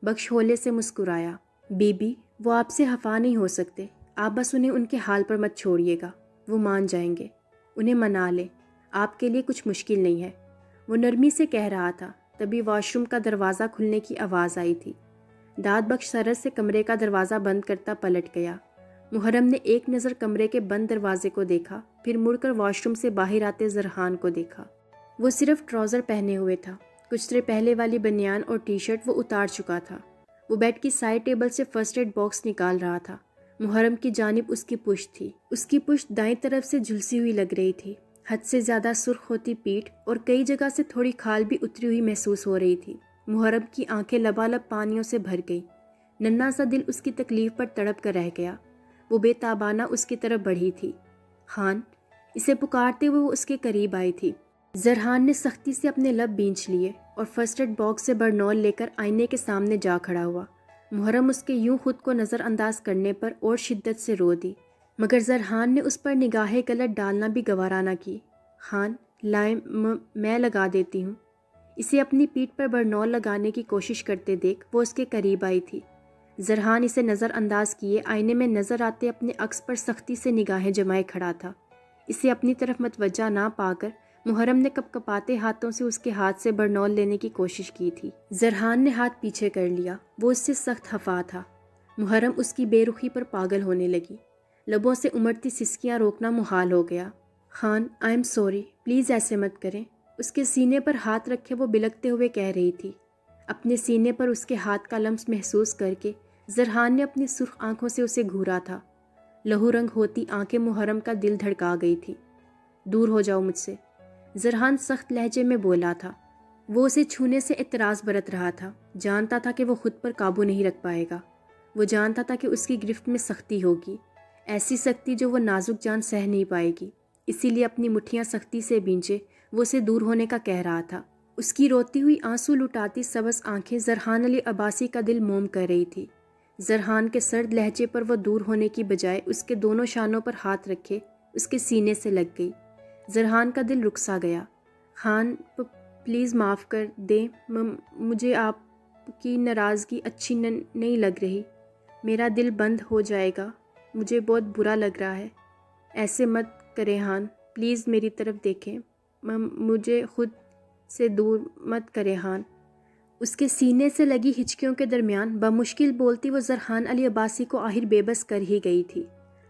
[SPEAKER 1] بخش ہولے سے مسکرایا۔ بی بی، وہ آپ سے خفا نہیں ہو سکتے، آپ بس انہیں ان کے حال پر مت چھوڑیے گا، وہ مان جائیں گے، انہیں منا لیں، آپ کے لیے کچھ مشکل نہیں ہے۔ وہ نرمی سے کہہ رہا تھا، تبھی واش روم کا دروازہ کھلنے کی آواز آئی تھی۔ داد بخش سرد سے کمرے کا دروازہ بند کرتا پلٹ گیا۔ محرم نے ایک نظر کمرے کے بند دروازے کو دیکھا، پھر مڑ کر واش روم سے باہر آتے زرحان کو دیکھا۔ وہ صرف ٹراؤزر پہنے ہوئے تھا، کچھ دیر پہلے والی بنیان اور ٹی شرٹ وہ اتار چکا تھا۔ وہ بیڈ کی سائڈ ٹیبل سے فرسٹ ایڈ باکس نکال رہا تھا۔ محرم کی جانب اس کی پشت تھی، اس کی پشت دائیں طرف سے جھلسی ہوئی لگ رہی تھی، حد سے زیادہ سرخ ہوتی پیٹھ اور کئی جگہ سے تھوڑی کھال بھی اتری ہوئی محسوس ہو رہی تھی۔ محرم کی آنکھیں لبالب پانیوں سے بھر گئی، ننھا سا دل اس کی تکلیف پر تڑپ کر رہ گیا۔ وہ بے تابانہ اس کی طرف بڑھی تھی۔ خان، اسے پکارتے ہوئے وہ اس کے قریب آئی تھی۔ زرحان نے سختی سے اپنے لب بینچ لیے اور فرسٹ ایڈ باکس سے برنول لے کر آئینے کے سامنے جا کھڑا ہوا۔ محرم اس کے یوں خود کو نظر انداز کرنے پر اور شدت سے رو دی، مگر زرحان نے اس پر نگاہ غلط ڈالنا بھی گوارا نہ کی۔ خان، لائیں، میں لگا دیتی ہوں۔ اسے اپنی پیٹھ پر برنول لگانے کی کوشش کرتے دیکھ وہ اس کے قریب آئی تھی۔ زرحان اسے نظر انداز کیے آئینے میں نظر آتے اپنے عکس پر سختی سے نگاہیں جمائے کھڑا تھا۔ اسے اپنی طرف متوجہ نہ پا کر محرم نے کپ کپاتے ہاتھوں سے اس کے ہاتھ سے برنول لینے کی کوشش کی تھی۔ زرحان نے ہاتھ پیچھے کر لیا، وہ اس سے سخت خفا تھا۔ محرم اس کی بے رخی پر پاگل ہونے لگی، لبوں سے امڑتی سسکیاں روکنا محال ہو گیا۔ Khan, I am sorry, please ایسے مت کریں۔ اس کے سینے پر ہاتھ رکھے وہ بلکتے ہوئے کہہ رہی تھی۔ اپنے سینے پر اس کے ہاتھ کا لمس محسوس کر کے زرحان نے اپنی سرخ آنکھوں سے اسے گھورا تھا۔ لہو رنگ ہوتی آنکھیں محرم کا دل دھڑکا گئی تھی۔ دور ہو جاؤ مجھ سے، زرحان سخت لہجے میں بولا تھا۔ وہ اسے چھونے سے اعتراض برت رہا تھا، جانتا تھا کہ وہ خود پر قابو نہیں رکھ پائے گا۔ وہ جانتا تھا کہ اس کی گرفت میں سختی ہوگی، ایسی سختی جو وہ نازک جان سہ نہیں پائے گی، اسی لیے اپنی مٹھیاں سختی سے بھینچے وہ اسے دور ہونے کا کہہ رہا تھا۔ اس کی روتی ہوئی آنسو لٹاتی سبز آنکھیں زرحان علی عباسی کا دل موم کر رہی تھی۔ زرحان کے سرد لہجے پر وہ دور ہونے کی بجائے اس کے دونوں شانوں پر ہاتھ رکھے اس کے سینے سے لگ گئی۔ زرحان کا دل رک سا گیا۔ خان، پلیز معاف کر دیں، مجھے آپ کی ناراضگی اچھی نہیں لگ رہی، میرا دل بند ہو جائے گا، مجھے بہت برا لگ رہا ہے۔ ایسے مت کریں خان، پلیز میری طرف دیکھیں، مجھے خود سے دور مت کریں خان۔ اس کے سینے سے لگی ہچکیوں کے درمیان بمشکل بولتی وہ زرحان علی عباسی کو آخر بے بس کر ہی گئی تھی۔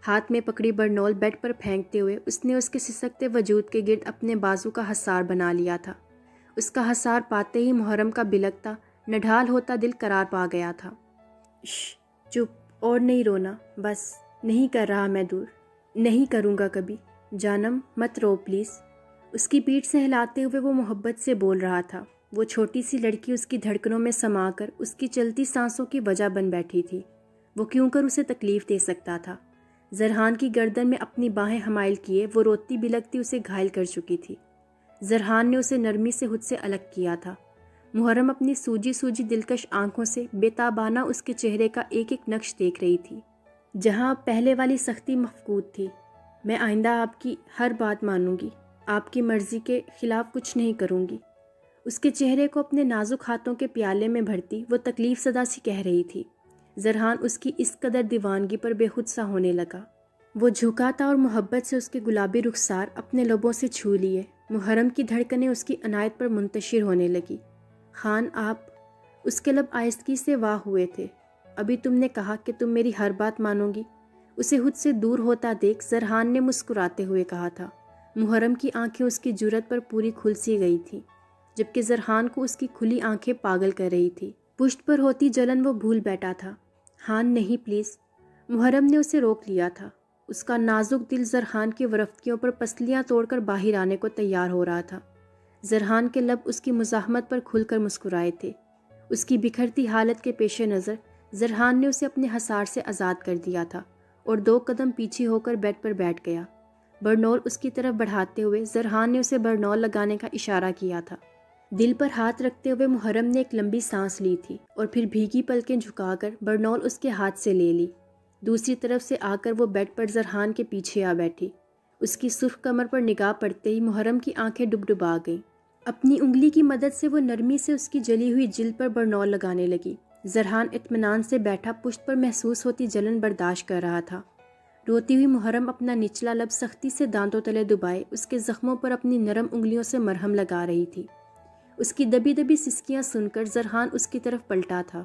[SPEAKER 1] ہاتھ میں پکڑی برنول بیڈ پر پھینکتے ہوئے اس نے اس کے سسکتے وجود کے گرد اپنے بازو کا حصار بنا لیا تھا۔ اس کا حصار پاتے ہی محرم کا بلکتا نڈھال ہوتا دل قرار پا گیا تھا۔ چپ، اور نہیں رونا، بس، نہیں کر رہا میں دور، نہیں کروں گا کبھی، جانم مت رو پلیز۔ اس کی پیٹھ سے ہلاتے ہوئے وہ محبت سے بول رہا تھا۔ وہ چھوٹی سی لڑکی اس کی دھڑکنوں میں سما کر اس کی چلتی سانسوں کی وجہ بن بیٹھی تھی۔ وہ کیوں کر اسے تکلیف دے سکتا تھا؟ زرحان کی گردن میں اپنی باہیں حمائل کیے وہ روتی بلکتی اسے گھائل کر چکی تھی۔ زرحان نے اسے نرمی سے خود سے الگ کیا تھا۔ محرم اپنی سوجی سوجی دلکش آنکھوں سے بے تابانہ اس کے چہرے کا ایک ایک نقش دیکھ رہی تھی، جہاں پہلے والی سختی مفقود تھی۔ میں آئندہ آپ کی ہر بات مانوں گی، آپ کی مرضی کے خلاف کچھ نہیں کروں گی۔ اس کے چہرے کو اپنے نازک ہاتھوں کے پیالے میں بھرتی وہ تکلیف زدہ سی کہہ رہی تھی۔ زرحان اس کی اس قدر دیوانگی پر بے خود سا ہونے لگا۔ وہ جھکا تھا اور محبت سے اس کے گلابی رخسار اپنے لبوں سے چھو لیے۔ محرم کی دھڑکنیں اس کی عنایت پر منتشر ہونے لگی۔ خان، آپ، اس کے لب آہستگی سے واہ ہوئے تھے۔ ابھی تم نے کہا کہ تم میری ہر بات مانو گی۔ اسے خود سے دور ہوتا دیکھ زرحان نے مسکراتے ہوئے کہا تھا۔ محرم کی آنکھیں اس کی جرأت پر پوری کھل سی گئی تھیں، جبکہ زرحان کو اس کی کھلی آنکھیں پاگل کر رہی تھی۔ پشت پر ہوتی جلن وہ بھول بیٹھا تھا۔ ہان نہیں پلیز، محرم نے اسے روک لیا تھا۔ اس کا نازک دل زرحان کی ورفتیوں پر پسلیاں توڑ کر باہر آنے کو تیار ہو رہا تھا۔ زرحان کے لب اس کی مزاحمت پر کھل کر مسکرائے تھے۔ اس کی بکھرتی حالت کے پیش نظر زرحان نے اسے اپنے حصار سے آزاد کر دیا تھا اور 2 قدم پیچھے ہو کر بیڈ پر بیٹھ گیا۔ برنول اس کی طرف بڑھاتے ہوئے زرحان نے اسے برنول لگانے کا اشارہ کیا تھا۔ دل پر ہاتھ رکھتے ہوئے محرم نے ایک لمبی سانس لی تھی اور پھر بھیگی پلکیں جھکا کر برنول اس کے ہاتھ سے لے لی۔ دوسری طرف سے آ کر وہ بیڈ پر زرحان کے پیچھے آ بیٹھی۔ اس کی سرخ کمر پر نگاہ پڑتے ہی محرم کی آنکھیں ڈبڈبا گئیں۔ اپنی انگلی کی مدد سے وہ نرمی سے اس کی جلی ہوئی جلد پر برنول لگانے لگی۔ زرحان اطمینان سے بیٹھا پشت پر محسوس ہوتی جلن برداشت کر رہا تھا۔ روتی ہوئی محرم اپنا نچلا لب سختی سے دانتوں تلے دبائے اس کے زخموں پر اپنی نرم انگلیوں سے مرہم لگا رہی تھی۔ اس کی دبی دبی سسکیاں سن کر زرحان اس کی طرف پلٹا تھا۔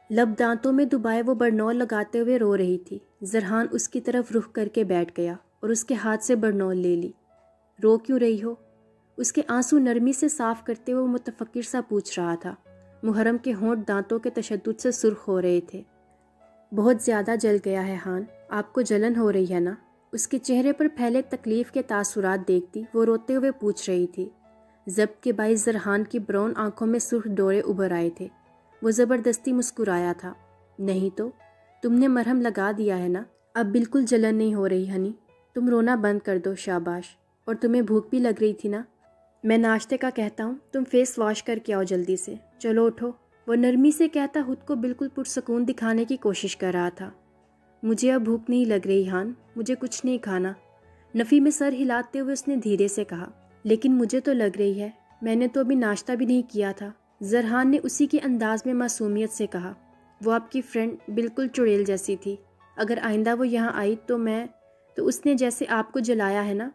[SPEAKER 1] لب دانتوں میں دبائے وہ برنول لگاتے ہوئے رو رہی تھی۔ زرحان اس کی طرف رخ کر کے بیٹھ گیا اور اس کے ہاتھ سے برنول لے لی۔ رو کیوں رہی ہو؟ اس کے آنسو نرمی سے صاف کرتے ہوئے وہ متفکر سا پوچھ رہا تھا۔ محرم کے ہونٹ دانتوں کے تشدد سے سرخ ہو رہے تھے۔ بہت زیادہ جل گیا ہے ہان، آپ کو جلن ہو رہی ہے نا؟ اس کے چہرے پر پھیلے تکلیف کے تاثرات دیکھتی وہ روتے ہوئے پوچھ رہی تھی۔ ضبط کے باعث زرحان کی براؤن آنکھوں میں سرخ ڈورے ابھر آئے تھے۔ وہ زبردستی مسکرایا تھا۔ نہیں تو تم نے مرہم لگا دیا ہے نا، اب بالکل جلن نہیں ہو رہی ہنی، تم رونا بند کر دو، شاباش۔ اور تمہیں بھوک بھی لگ رہی تھی نا؟ میں ناشتے کا کہتا ہوں، تم فیس واش کر کے آؤ جلدی سے، چلو اٹھو۔ وہ نرمی سے کہتا خود کو بالکل پرسکون دکھانے کی کوشش کر رہا تھا۔ مجھے اب بھوک نہیں لگ رہی ہان، مجھے کچھ نہیں کھانا، نفی میں سر ہلاتے ہوئے اس نے دھیرے سے کہا۔ لیکن مجھے تو لگ رہی ہے، میں نے تو ابھی ناشتہ بھی نہیں کیا تھا، زرحان نے اسی کے انداز میں معصومیت سے کہا۔ وہ آپ کی فرینڈ بالکل چڑیل جیسی تھی، اگر آئندہ وہ یہاں آئی تو اس نے جیسے آپ کو جلایا ہے نا،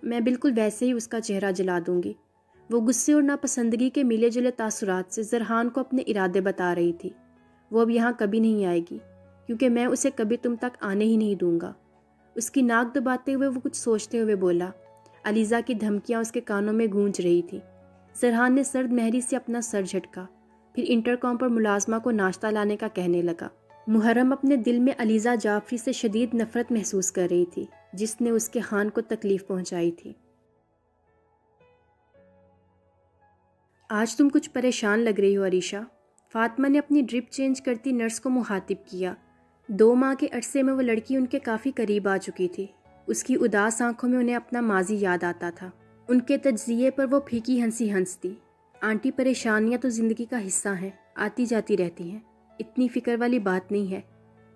[SPEAKER 1] میں بالکل ویسے ہی اس کا چہرہ جلا دوں گی۔ وہ غصے اور ناپسندگی کے ملے جلے تاثرات سے زرحان کو اپنے ارادے بتا رہی تھی۔ وہ اب یہاں کبھی نہیں آئے گی، کیونکہ میں اسے کبھی تم تک آنے ہی نہیں دوں گا۔ اس کی ناک دباتے ہوئے وہ کچھ سوچتے ہوئے بولا۔ علیزہ کی دھمکیاں اس کے کانوں میں گونج رہی تھی۔ زرحان نے سرد مہری سے اپنا سر جھٹکا، پھر انٹرکام پر ملازمہ کو ناشتہ لانے کا کہنے لگا۔ محرم اپنے دل میں علیزہ جعفری سے شدید نفرت محسوس کر رہی تھی، جس نے اس کے خان کو تکلیف پہنچائی تھی۔ آج تم کچھ پریشان لگ رہی ہو عریشہ، فاطمہ نے اپنی ڈرپ چینج کرتی نرس کو مخاطب کیا۔ 2 ماہ کے عرصے میں وہ لڑکی ان کے کافی قریب آ چکی تھی۔ اس کی اداس آنکھوں میں انہیں اپنا ماضی یاد آتا تھا۔ ان کے تجزیے پر وہ پھیکی ہنسی ہنستی۔ آنٹی، پریشانیاں تو زندگی کا حصہ ہیں، آتی جاتی رہتی ہیں، اتنی فکر والی بات نہیں ہے۔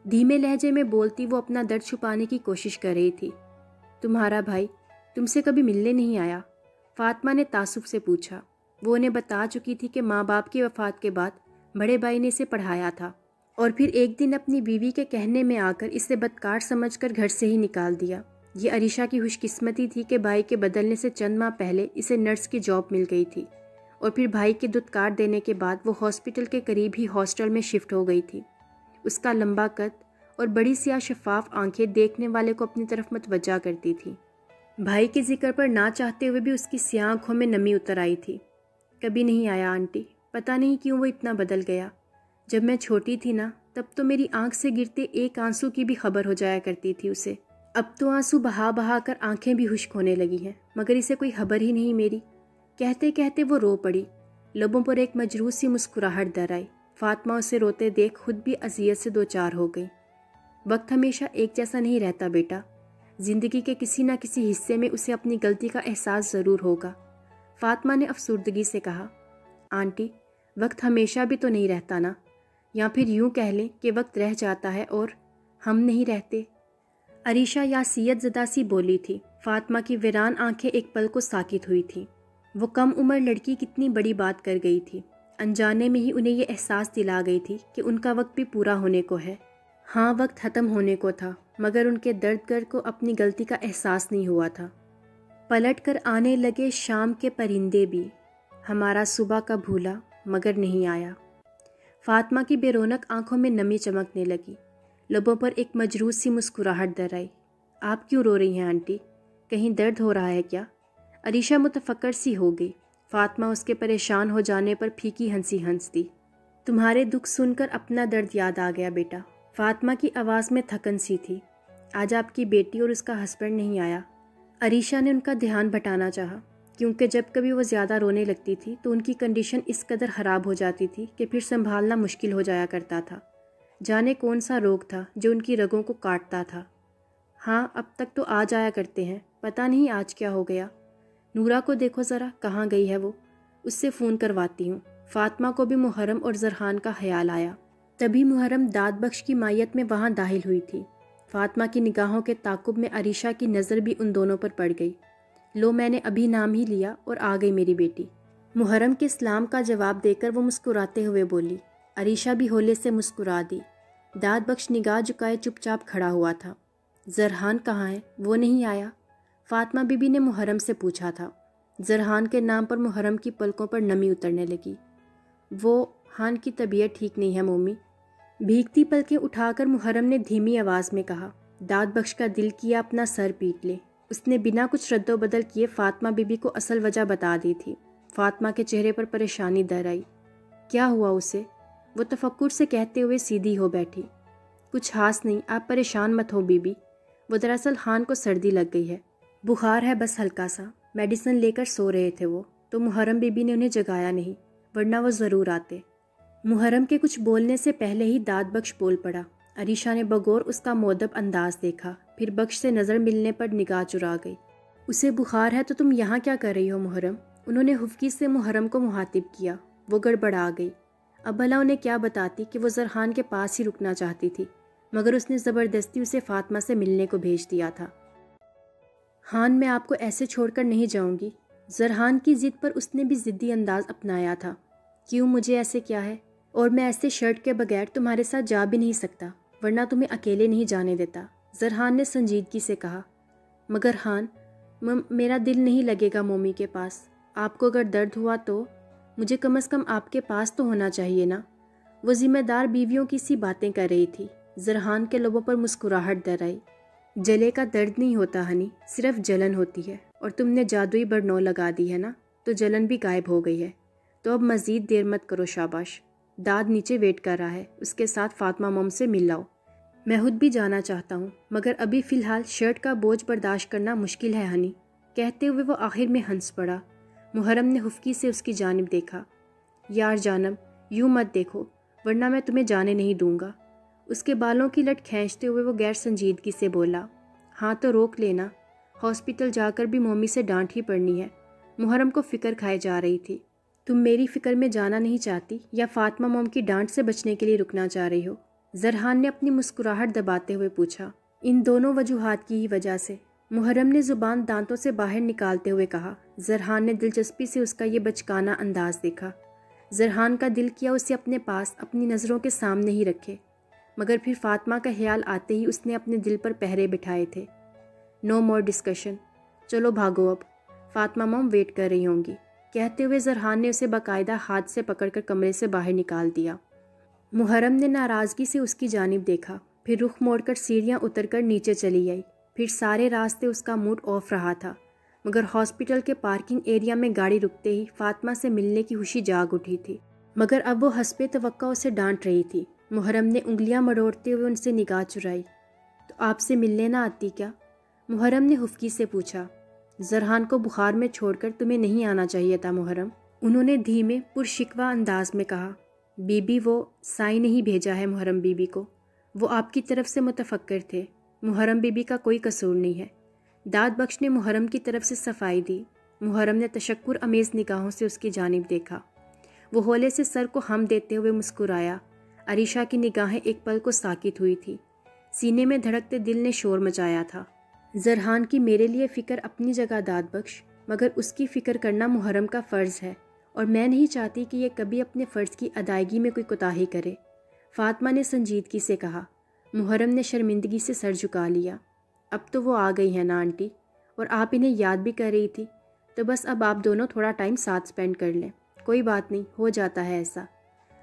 [SPEAKER 1] دھیمے لہجے میں بولتی وہ اپنا درد چھپانے کی کوشش کر رہی تھی۔ تمہارا بھائی تم سے کبھی ملنے نہیں آیا؟ فاطمہ نے تعصب سے پوچھا۔ وہ انہیں بتا چکی تھی کہ ماں باپ کی وفات کے بعد بڑے بھائی نے اسے پڑھایا تھا اور پھر ایک دن اپنی بیوی کے کہنے میں آ کر اسے بدکار سمجھ کر گھر سے ہی نکال دیا۔ یہ عریشہ کی خوش قسمتی تھی کہ بھائی کے بدلنے سے چند ماہ پہلے اسے نرس کی جاب مل گئی تھی اور پھر بھائی کے دودھ دینے کے بعد وہ ہاسپٹل کے قریب ہی ہاسٹل میں شفٹ ہو گئی تھی۔ اس کا لمبا قد اور بڑی سیاہ شفاف آنکھیں دیکھنے والے کو اپنی طرف متوجہ کرتی تھی۔ بھائی کے ذکر پر نہ چاہتے ہوئے بھی اس کی سیاہ آنکھوں میں نمی اتر آئی تھی۔ کبھی نہیں آیا آنٹی، پتہ نہیں کیوں وہ اتنا بدل گیا۔ جب میں چھوٹی تھی نا، تب تو میری آنکھ سے گرتے ایک آنسو کی بھی خبر ہو جایا کرتی تھی اسے۔ اب تو آنسو بہا بہا کر آنکھیں بھی خشک ہونے لگی ہیں، مگر اسے کوئی خبر ہی نہیں میری۔ کہتے کہتے وہ رو پڑی، لبوں پر ایک مجروح سی مسکراہٹ در آئی۔ فاطمہ اسے روتے دیکھ خود بھی اذیت سے 2 چار ہو گئی۔ وقت ہمیشہ ایک جیسا نہیں رہتا بیٹا، زندگی کے کسی نہ کسی حصے میں اسے اپنی غلطی کا احساس ضرور ہوگا۔ فاطمہ نے افسردگی سے کہا۔ آنٹی، وقت ہمیشہ بھی تو نہیں رہتا نا، یا پھر یوں کہہ لیں کہ وقت رہ جاتا ہے اور ہم نہیں رہتے۔ عریشہ یاسیت زدہ سی بولی تھی۔ فاطمہ کی ویران آنکھیں ایک پل کو ساکت ہوئی تھیں۔ وہ کم عمر لڑکی کتنی بڑی بات کر گئی تھی۔ انجانے میں ہی انہیں یہ احساس دلا گئی تھی کہ ان کا وقت بھی پورا ہونے کو ہے۔ ہاں، وقت ختم ہونے کو تھا، مگر ان کے درد گر کو اپنی غلطی کا احساس نہیں ہوا تھا۔ پلٹ کر آنے لگے شام کے پرندے بھی، ہمارا صبح کا بھولا مگر نہیں آیا۔ فاطمہ کی بے رونق آنکھوں میں نمی چمکنے لگی، لبوں پر ایک مجروح سی مسکراہٹ در آئی۔ آپ کیوں رو رہی ہیں آنٹی؟ کہیں درد ہو رہا ہے کیا؟ عریشہ متفکر سی ہو گئی۔ فاطمہ اس کے پریشان ہو جانے پر پھیکی ہنسی ہنستی۔ تمہارے دکھ سن کر اپنا درد یاد آ گیا بیٹا۔ فاطمہ کی آواز میں تھکن سی تھی۔ آج آپ کی بیٹی اور اس کا ہسبینڈ نہیں آیا؟ عریشہ نے ان کا دھیان بٹانا چاہا، کیونکہ جب کبھی وہ زیادہ رونے لگتی تھی تو ان کی کنڈیشن اس قدر خراب ہو جاتی تھی کہ پھر سنبھالنا مشکل ہو جایا کرتا تھا۔ جانے کون سا روگ تھا جو ان کی رگوں کو کاٹتا تھا۔ ہاں، اب تک تو آ جایا کرتے ہیں، پتہ نہیں آج کیا ہو گیا۔ نورا کو دیکھو ذرا، کہاں گئی ہے وہ؟ اس سے فون کرواتی ہوں۔ فاطمہ کو بھی محرم اور زرحان کا خیال آیا۔ تبھی محرم داد بخش کی مائیت میں وہاں داخل ہوئی تھی۔ فاطمہ کی نگاہوں کے تعاقب میں عریشہ کی نظر بھی ان دونوں پر پڑ گئی۔ لو، میں نے ابھی نام ہی لیا اور آ گئی میری بیٹی۔ محرم کے سلام کا جواب دے کر وہ مسکراتے ہوئے بولی۔ عریشہ بھی ہولے سے مسکرا دی۔ داد بخش نگاہ جھکائے چپ چاپ کھڑا ہوا تھا۔ زرحان کہاں ہے؟ وہ نہیں آیا؟ فاطمہ بی بی نے محرم سے پوچھا تھا۔ زرحان کے نام پر محرم کی پلکوں پر نمی اترنے لگی۔ وہ ہان کی طبیعت ٹھیک نہیں ہے مومی۔ بھیگتی پلکیں اٹھا کر محرم نے دھیمی آواز میں کہا۔ داد بخش کا دل کیا اپنا سر پیٹ لے۔ اس نے بنا کچھ رد و بدل کیے فاطمہ بی بی کو اصل وجہ بتا دی تھی۔ فاطمہ کے چہرے پر پریشانی در آئی۔ کیا ہوا اسے؟ وہ تفکر سے کہتے ہوئے سیدھی ہو بیٹھی۔ کچھ خاص نہیں، آپ پریشان مت ہو بی بی۔ وہ دراصل ہان کو سردی لگ گئی ہے، بخار ہے بس ہلکا سا، میڈیسن لے کر سو رہے تھے وہ، تو محرم بی بی نے انہیں جگایا نہیں، ورنہ وہ ضرور آتے۔ محرم کے کچھ بولنے سے پہلے ہی داد بخش بول پڑا۔ عریشہ نے بغور اس کا مؤدب انداز دیکھا، پھر بخش سے نظر ملنے پر نگاہ چرا گئی۔ اسے بخار ہے تو تم یہاں کیا کر رہی ہو محرم؟ انہوں نے حفکی سے محرم کو مخاطب کیا۔ وہ گڑبڑا گئی۔ اب بھلا انہیں کیا بتاتی کہ وہ زرحان کے پاس ہی رکنا چاہتی تھی، مگر اس نے زبردستی اسے فاطمہ سے ملنے کو بھیج دیا تھا۔ ہان، میں آپ کو ایسے چھوڑ کر نہیں جاؤں گی۔ زرحان کی ضد پر اس نے بھی ضدی انداز اپنایا تھا۔ کیوں، مجھے ایسے کیا ہے؟ اور میں ایسے شرٹ کے بغیر تمہارے ساتھ جا بھی نہیں سکتا، ورنہ تمہیں اکیلے نہیں جانے دیتا، زرحان نے سنجیدگی سے کہا۔ مگر ہان، میرا دل نہیں لگے گا مومی کے پاس۔ آپ کو اگر درد ہوا تو مجھے کم از کم آپ کے پاس تو ہونا چاہیے نا۔ وہ ذمہ دار بیویوں کی سی باتیں کر رہی تھی۔ زرحان کے لبوں پر مسکراہٹ در آئی۔ جلے کا درد نہیں ہوتا ہنی، صرف جلن ہوتی ہے، اور تم نے جادوئی برنو لگا دی ہے نا، تو جلن بھی غائب ہو گئی ہے۔ تو اب مزید دیر مت کرو، شاباش۔ داد نیچے ویٹ کر رہا ہے، اس کے ساتھ فاطمہ موم سے مل لاؤ۔ میں خود بھی جانا چاہتا ہوں، مگر ابھی فی الحال شرٹ کا بوجھ برداشت کرنا مشکل ہے ہنی۔ کہتے ہوئے وہ آخر میں ہنس پڑا۔ محرم نے خفکی سے اس کی جانب دیکھا۔ یار جانم، یوں مت دیکھو، ورنہ میں تمہیں جانے نہیں دوں گا۔ اس کے بالوں کی لٹ کھینچتے ہوئے وہ غیر سنجیدگی سے بولا۔ ہاں تو روک لینا، ہاسپٹل جا کر بھی مومی سے ڈانٹ ہی پڑنی ہے۔ محرم کو فکر کھائے جا رہی تھی۔ تم میری فکر میں جانا نہیں چاہتی یا فاطمہ موم کی ڈانٹ سے بچنے کے لیے رکنا چاہ رہی ہو؟ زرحان نے اپنی مسکراہٹ دباتے ہوئے پوچھا۔ ان دونوں وجوہات کی ہی وجہ سے، محرم نے زبان دانتوں سے باہر نکالتے ہوئے کہا۔ زرحان نے دلچسپی سے اس کا یہ بچکانہ انداز دیکھا۔ زرحان کا دل کیا اسے اپنے پاس اپنی نظروں کے سامنے ہی رکھے، مگر پھر فاطمہ کا خیال آتے ہی اس نے اپنے دل پر پہرے بٹھائے تھے۔ نو مور ڈسکشن، چلو بھاگو اب، فاطمہ موم ویٹ کر رہی ہوں گی۔ کہتے ہوئے زرحان نے اسے باقاعدہ ہاتھ سے پکڑ کر کمرے سے باہر نکال دیا۔ محرم نے ناراضگی سے اس کی جانب دیکھا، پھر رخ موڑ کر سیڑھیاں اتر کر نیچے چلی آئی۔ پھر سارے راستے اس کا موڈ آف رہا تھا، مگر ہاسپٹل کے پارکنگ ایریا میں گاڑی رکتے ہی فاطمہ سے ملنے کی خوشی جاگ اٹھی تھی، مگر اب وہ حسب توقع اسے ڈانٹ رہی تھی۔ محرم نے انگلیاں مڑوڑتے ہوئے ان سے نگاہ چرائی۔ تو آپ سے ملنے نہ آتی کیا؟ محرم نے خفکی سے پوچھا۔ زرحان کو بخار میں چھوڑ کر تمہیں نہیں آنا چاہیے تھا محرم، انہوں نے دھیمے پرشکوہ انداز میں کہا۔ بی بی، وہ سائی نہیں بھیجا ہے محرم بی بی کو، وہ آپ کی طرف سے متفکر تھے، محرم بی بی کا کوئی قصور نہیں ہے۔ داد بخش نے محرم کی طرف سے صفائی دی۔ محرم نے تشکر امیز نگاہوں سے اس کی جانب دیکھا۔ وہ ہولے سے سر کو ہم دیتے ہوئے مسکرایا۔ عریشہ کی نگاہیں ایک پل کو ساکت ہوئی تھی، سینے میں دھڑکتے دل نے شور مچایا تھا۔ زرحان کی میرے لیے فکر اپنی جگہ داد بخش، مگر اس کی فکر کرنا محرم کا فرض ہے، اور میں نہیں چاہتی کہ یہ کبھی اپنے فرض کی ادائیگی میں کوئی کوتاہی کرے، فاطمہ نے سنجیدگی سے کہا۔ محرم نے شرمندگی سے سر جھکا لیا۔ اب تو وہ آ گئی ہیں نا آنٹی، اور آپ انہیں یاد بھی کر رہی تھی، تو بس اب آپ دونوں تھوڑا ٹائم ساتھ سپینڈ کر لیں، کوئی بات نہیں، ہو جاتا ہے ایسا۔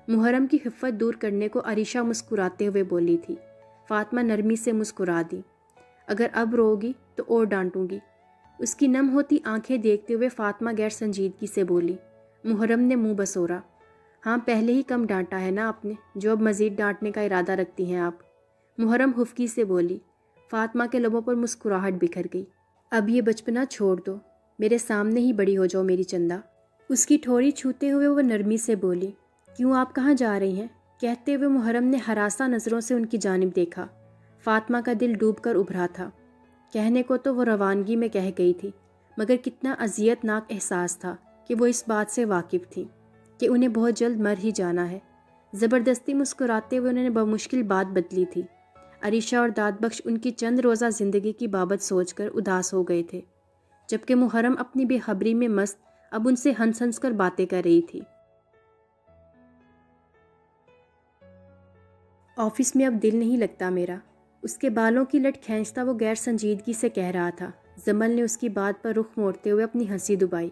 [SPEAKER 1] محرم کی خفت دور کرنے کو عریشہ مسکراتے ہوئے بولی تھی۔ فاطمہ نرمی سے مسکرا دی۔ اگر اب رو گی تو اور ڈانٹوں گی۔ اس کی نم ہوتی آنکھیں دیکھتے ہوئے فاطمہ غیر سنجیدگی سے بولی۔ محرم نے منہ بسورا۔ ہاں پہلے ہی کم ڈانٹا ہے نا آپ نے، جو اب مزید ڈانٹنے کا ارادہ رکھتی ہیں آپ، محرم خفگی سے بولی۔ فاطمہ کے لبوں پر مسکراہٹ بکھر گئی۔ اب یہ بچپنا چھوڑ دو، میرے سامنے ہی بڑی ہو جاؤ میری چندہ۔ اس کی ٹھوڑی چھوتے ہوئے وہ نرمی سے بولی۔ کیوں، آپ کہاں جا رہی ہیں؟ کہتے ہوئے محرم نے ہراساں نظروں سے ان کی جانب دیکھا۔ فاطمہ کا دل ڈوب کر ابھرا تھا۔ کہنے کو تو وہ روانگی میں کہہ گئی تھی، مگر کتنا اذیت ناک احساس تھا کہ وہ اس بات سے واقف تھی کہ انہیں بہت جلد مر ہی جانا ہے۔ زبردستی مسکراتے ہوئے انہوں نے بمشکل بات بدلی تھی۔ عریشہ اور داد بخش ان کی چند روزہ زندگی کی بابت سوچ کر اداس ہو گئے تھے، جبکہ محرم اپنی بے خبری میں مست اب ان سے ہنس ہنس کر باتیں کر رہی تھی۔ آفس میں اب دل نہیں لگتا میرا، اس کے بالوں کی لٹ کھینچتا وہ غیر سنجیدگی سے کہہ رہا تھا۔ زمل نے اس کی بات پر رخ موڑتے ہوئے اپنی ہنسی دبائی۔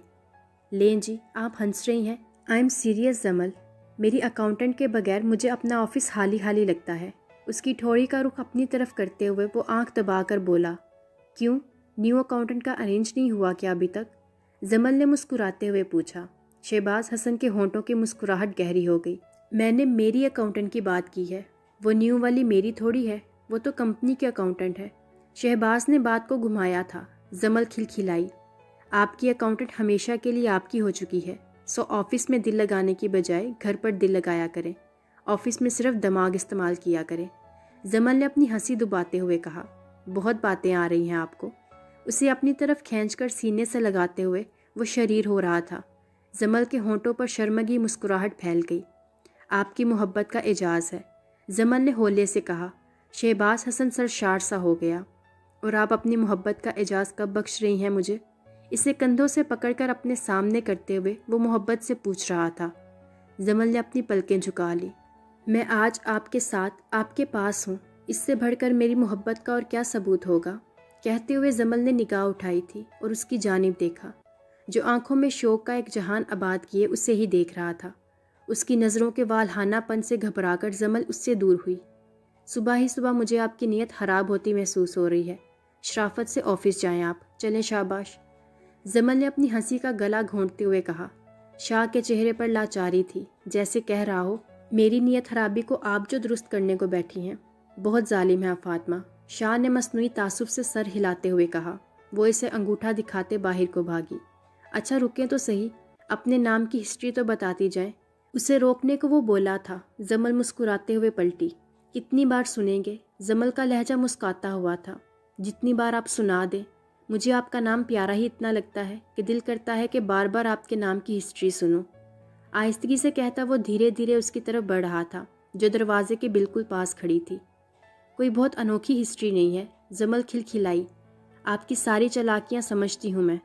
[SPEAKER 1] لیں جی، آپ ہنس رہی ہیں؟ آئی ایم سیریس زمل، میری اکاؤنٹنٹ کے بغیر مجھے اپنا آفس خالی خالی لگتا ہے۔ اس کی ٹھوڑی کا رخ اپنی طرف کرتے ہوئے وہ آنکھ دبا کر بولا۔ کیوں، نیو اکاؤنٹنٹ کا ارینج نہیں ہوا کیا ابھی تک؟ زمل نے مسکراتے ہوئے پوچھا۔ شہباز حسن کے ہونٹوں کی مسکراہٹ گہری ہو گئی۔ میں نے میری اکاؤنٹنٹ کی بات کی ہے، وہ نیو والی میری تھوڑی ہے، وہ تو کمپنی کی اکاؤنٹنٹ ہے۔ شہباز نے بات کو گھمایا تھا۔ زمل کھلکھلائی۔ آپ کی اکاؤنٹنٹ ہمیشہ کے لیے آپ کی ہو چکی ہے، سو آفس میں دل لگانے کی بجائے گھر پر دل لگایا کریں، آفس میں صرف دماغ استعمال کیا کریں۔ زمل نے اپنی ہنسی دباتے ہوئے کہا۔ بہت باتیں آ رہی ہیں آپ کو۔ اسے اپنی طرف کھینچ کر سینے سے لگاتے ہوئے وہ شریر ہو رہا تھا۔ زمل کے ہونٹوں پر شرمگی مسکراہٹ پھیل گئی۔ آپ کی محبت کا اعجاز ہے، زمل نے ہولے سے کہا۔ شہباز حسن سرشار سا ہو گیا۔ اور آپ اپنی محبت کا اعجاز کب بخش رہی ہیں مجھے؟ اسے کندھوں سے پکڑ کر اپنے سامنے کرتے ہوئے وہ محبت سے پوچھ رہا تھا۔ زمل نے اپنی پلکیں جھکا لی۔ میں آج آپ کے ساتھ، آپ کے پاس ہوں، اس سے بڑھ کر میری محبت کا اور کیا ثبوت ہوگا؟ کہتے ہوئے زمل نے نگاہ اٹھائی تھی اور اس کی جانب دیکھا، جو آنکھوں میں شوق کا ایک جہان آباد کیے اسے ہی دیکھ رہا تھا۔ اس کی نظروں کے والہانہ پن سے گھبرا کر زمل اس سے دور ہوئی۔ صبح ہی صبح مجھے آپ کی نیت خراب ہوتی محسوس ہو رہی ہے، شرافت سے آفس جائیں آپ، چلیں شاباش۔ زمل نے اپنی ہنسی کا گلا گھونٹتے ہوئے کہا۔ شاہ کے چہرے پر لاچاری تھی، جیسے کہہ رہا ہو، میری نیت خرابی کو آپ جو درست کرنے کو بیٹھی ہیں، بہت ظالم ہے آپ فاطمہ۔ شاہ نے مصنوعی تعصب سے سر ہلاتے ہوئے کہا۔ وہ اسے انگوٹھا دکھاتے باہر کو بھاگی۔ اچھا رکیں تو صحیح، اپنے نام کی ہسٹری تو بتاتی جائیں۔ اسے روکنے کو وہ بولا تھا، زمل مسکراتے ہوئے پلٹی۔ کتنی بار سنیں گے؟ زمل کا لہجہ مسکاتا ہوا تھا۔ جتنی بار آپ سنا دیں، مجھے آپ کا نام پیارا ہی اتنا لگتا ہے کہ دل کرتا ہے کہ بار بار آپ کے نام کی ہسٹری سنوں۔ آہستگی سے کہتا وہ دھیرے دھیرے اس کی طرف بڑھ رہا تھا، جو دروازے کے بالکل پاس کھڑی تھی۔ کوئی بہت انوکھی ہسٹری نہیں ہے، زمل کھلکھلائی۔ آپ کی ساری چالاکیاں سمجھتی ہوں میں،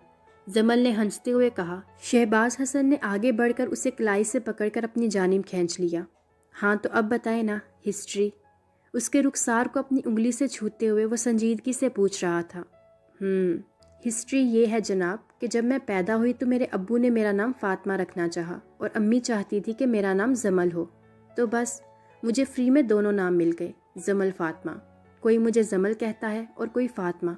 [SPEAKER 1] زمل نے ہنستے ہوئے کہا۔ شہباز حسن نے آگے بڑھ کر اسے کلائی سے پکڑ کر اپنی جانب کھینچ لیا۔ ہاں تو اب بتائیں نا، ہسٹری؟ اس کے رخسار کو اپنی انگلی سے چھوتے ہوئے وہ سنجیدگی سے پوچھ رہا تھا۔ ہسٹری یہ ہے جناب کہ جب میں پیدا ہوئی تو میرے ابو نے میرا نام فاطمہ رکھنا چاہا اور امی چاہتی تھی کہ میرا نام زمل ہو، تو بس مجھے فری میں دونوں نام مل گئے، زمل فاطمہ۔ کوئی مجھے زمل کہتا ہے اور کوئی فاطمہ،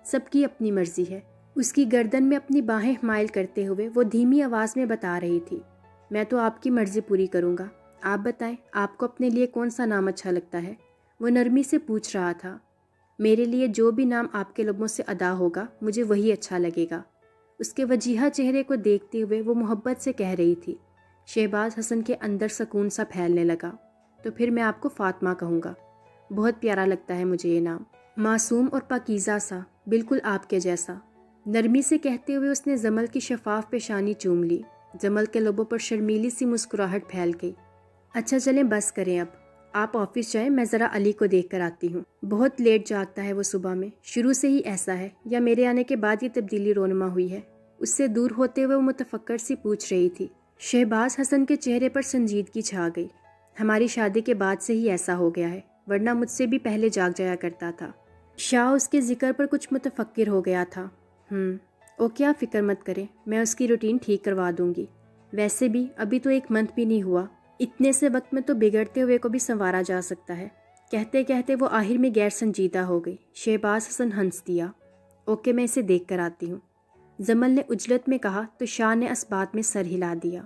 [SPEAKER 1] سب کی اپنی مرضی ہے۔ اس کی گردن میں اپنی باہیں مائل کرتے ہوئے وہ دھیمی آواز میں بتا رہی تھی۔ میں تو آپ کی مرضی پوری کروں گا، آپ بتائیں آپ کو اپنے لیے کون سا نام اچھا لگتا ہے؟ وہ نرمی سے پوچھ رہا تھا۔ میرے لیے جو بھی نام آپ کے لبوں سے ادا ہوگا مجھے وہی اچھا لگے گا۔ اس کے وجیحہ چہرے کو دیکھتے ہوئے وہ محبت سے کہہ رہی تھی۔ شہباز حسن کے اندر سکون سا پھیلنے لگا۔ تو پھر میں آپ کو فاطمہ کہوں گا، بہت پیارا لگتا ہے مجھے یہ نام، معصوم اور پاکیزہ سا، بالکل آپ کے جیسا۔ نرمی سے کہتے ہوئے اس نے زمل کی شفاف پیشانی چوم لی۔ زمل کے لبوں پر شرمیلی سی مسکراہٹ پھیل گئی۔ اچھا چلیں بس کریں اب، آپ آفس جائیں، میں ذرا علی کو دیکھ کر آتی ہوں۔ بہت لیٹ جاگتا ہے وہ صبح میں، شروع سے ہی ایسا ہے یا میرے آنے کے بعد یہ تبدیلی رونما ہوئی ہے؟ اس سے دور ہوتے ہوئے وہ متفکر سی پوچھ رہی تھی۔ شہباز حسن کے چہرے پر سنجیدگی چھا گئی۔ ہماری شادی کے بعد سے ہی ایسا ہو گیا ہے، ورنہ مجھ سے بھی پہلے جاگ جایا کرتا تھا۔ شاہ اس کے ذکر پر کچھ متفکر ہو گیا تھا۔ کیا فکر مت کریں، میں اس کی روٹین ٹھیک کروا دوں گی۔ ویسے بھی ابھی تو 1 منتھ بھی نہیں ہوا، اتنے سے وقت میں تو بگڑتے ہوئے کو بھی سنوارا جا سکتا ہے۔ کہتے کہتے وہ آخر میں غیر سنجیدہ ہو گئی۔ شہباز حسن ہنس دیا۔ اوکے، میں اسے دیکھ کر آتی ہوں، زمل نے عجلت میں کہا تو شاہ نے اس بات میں سر ہلا دیا۔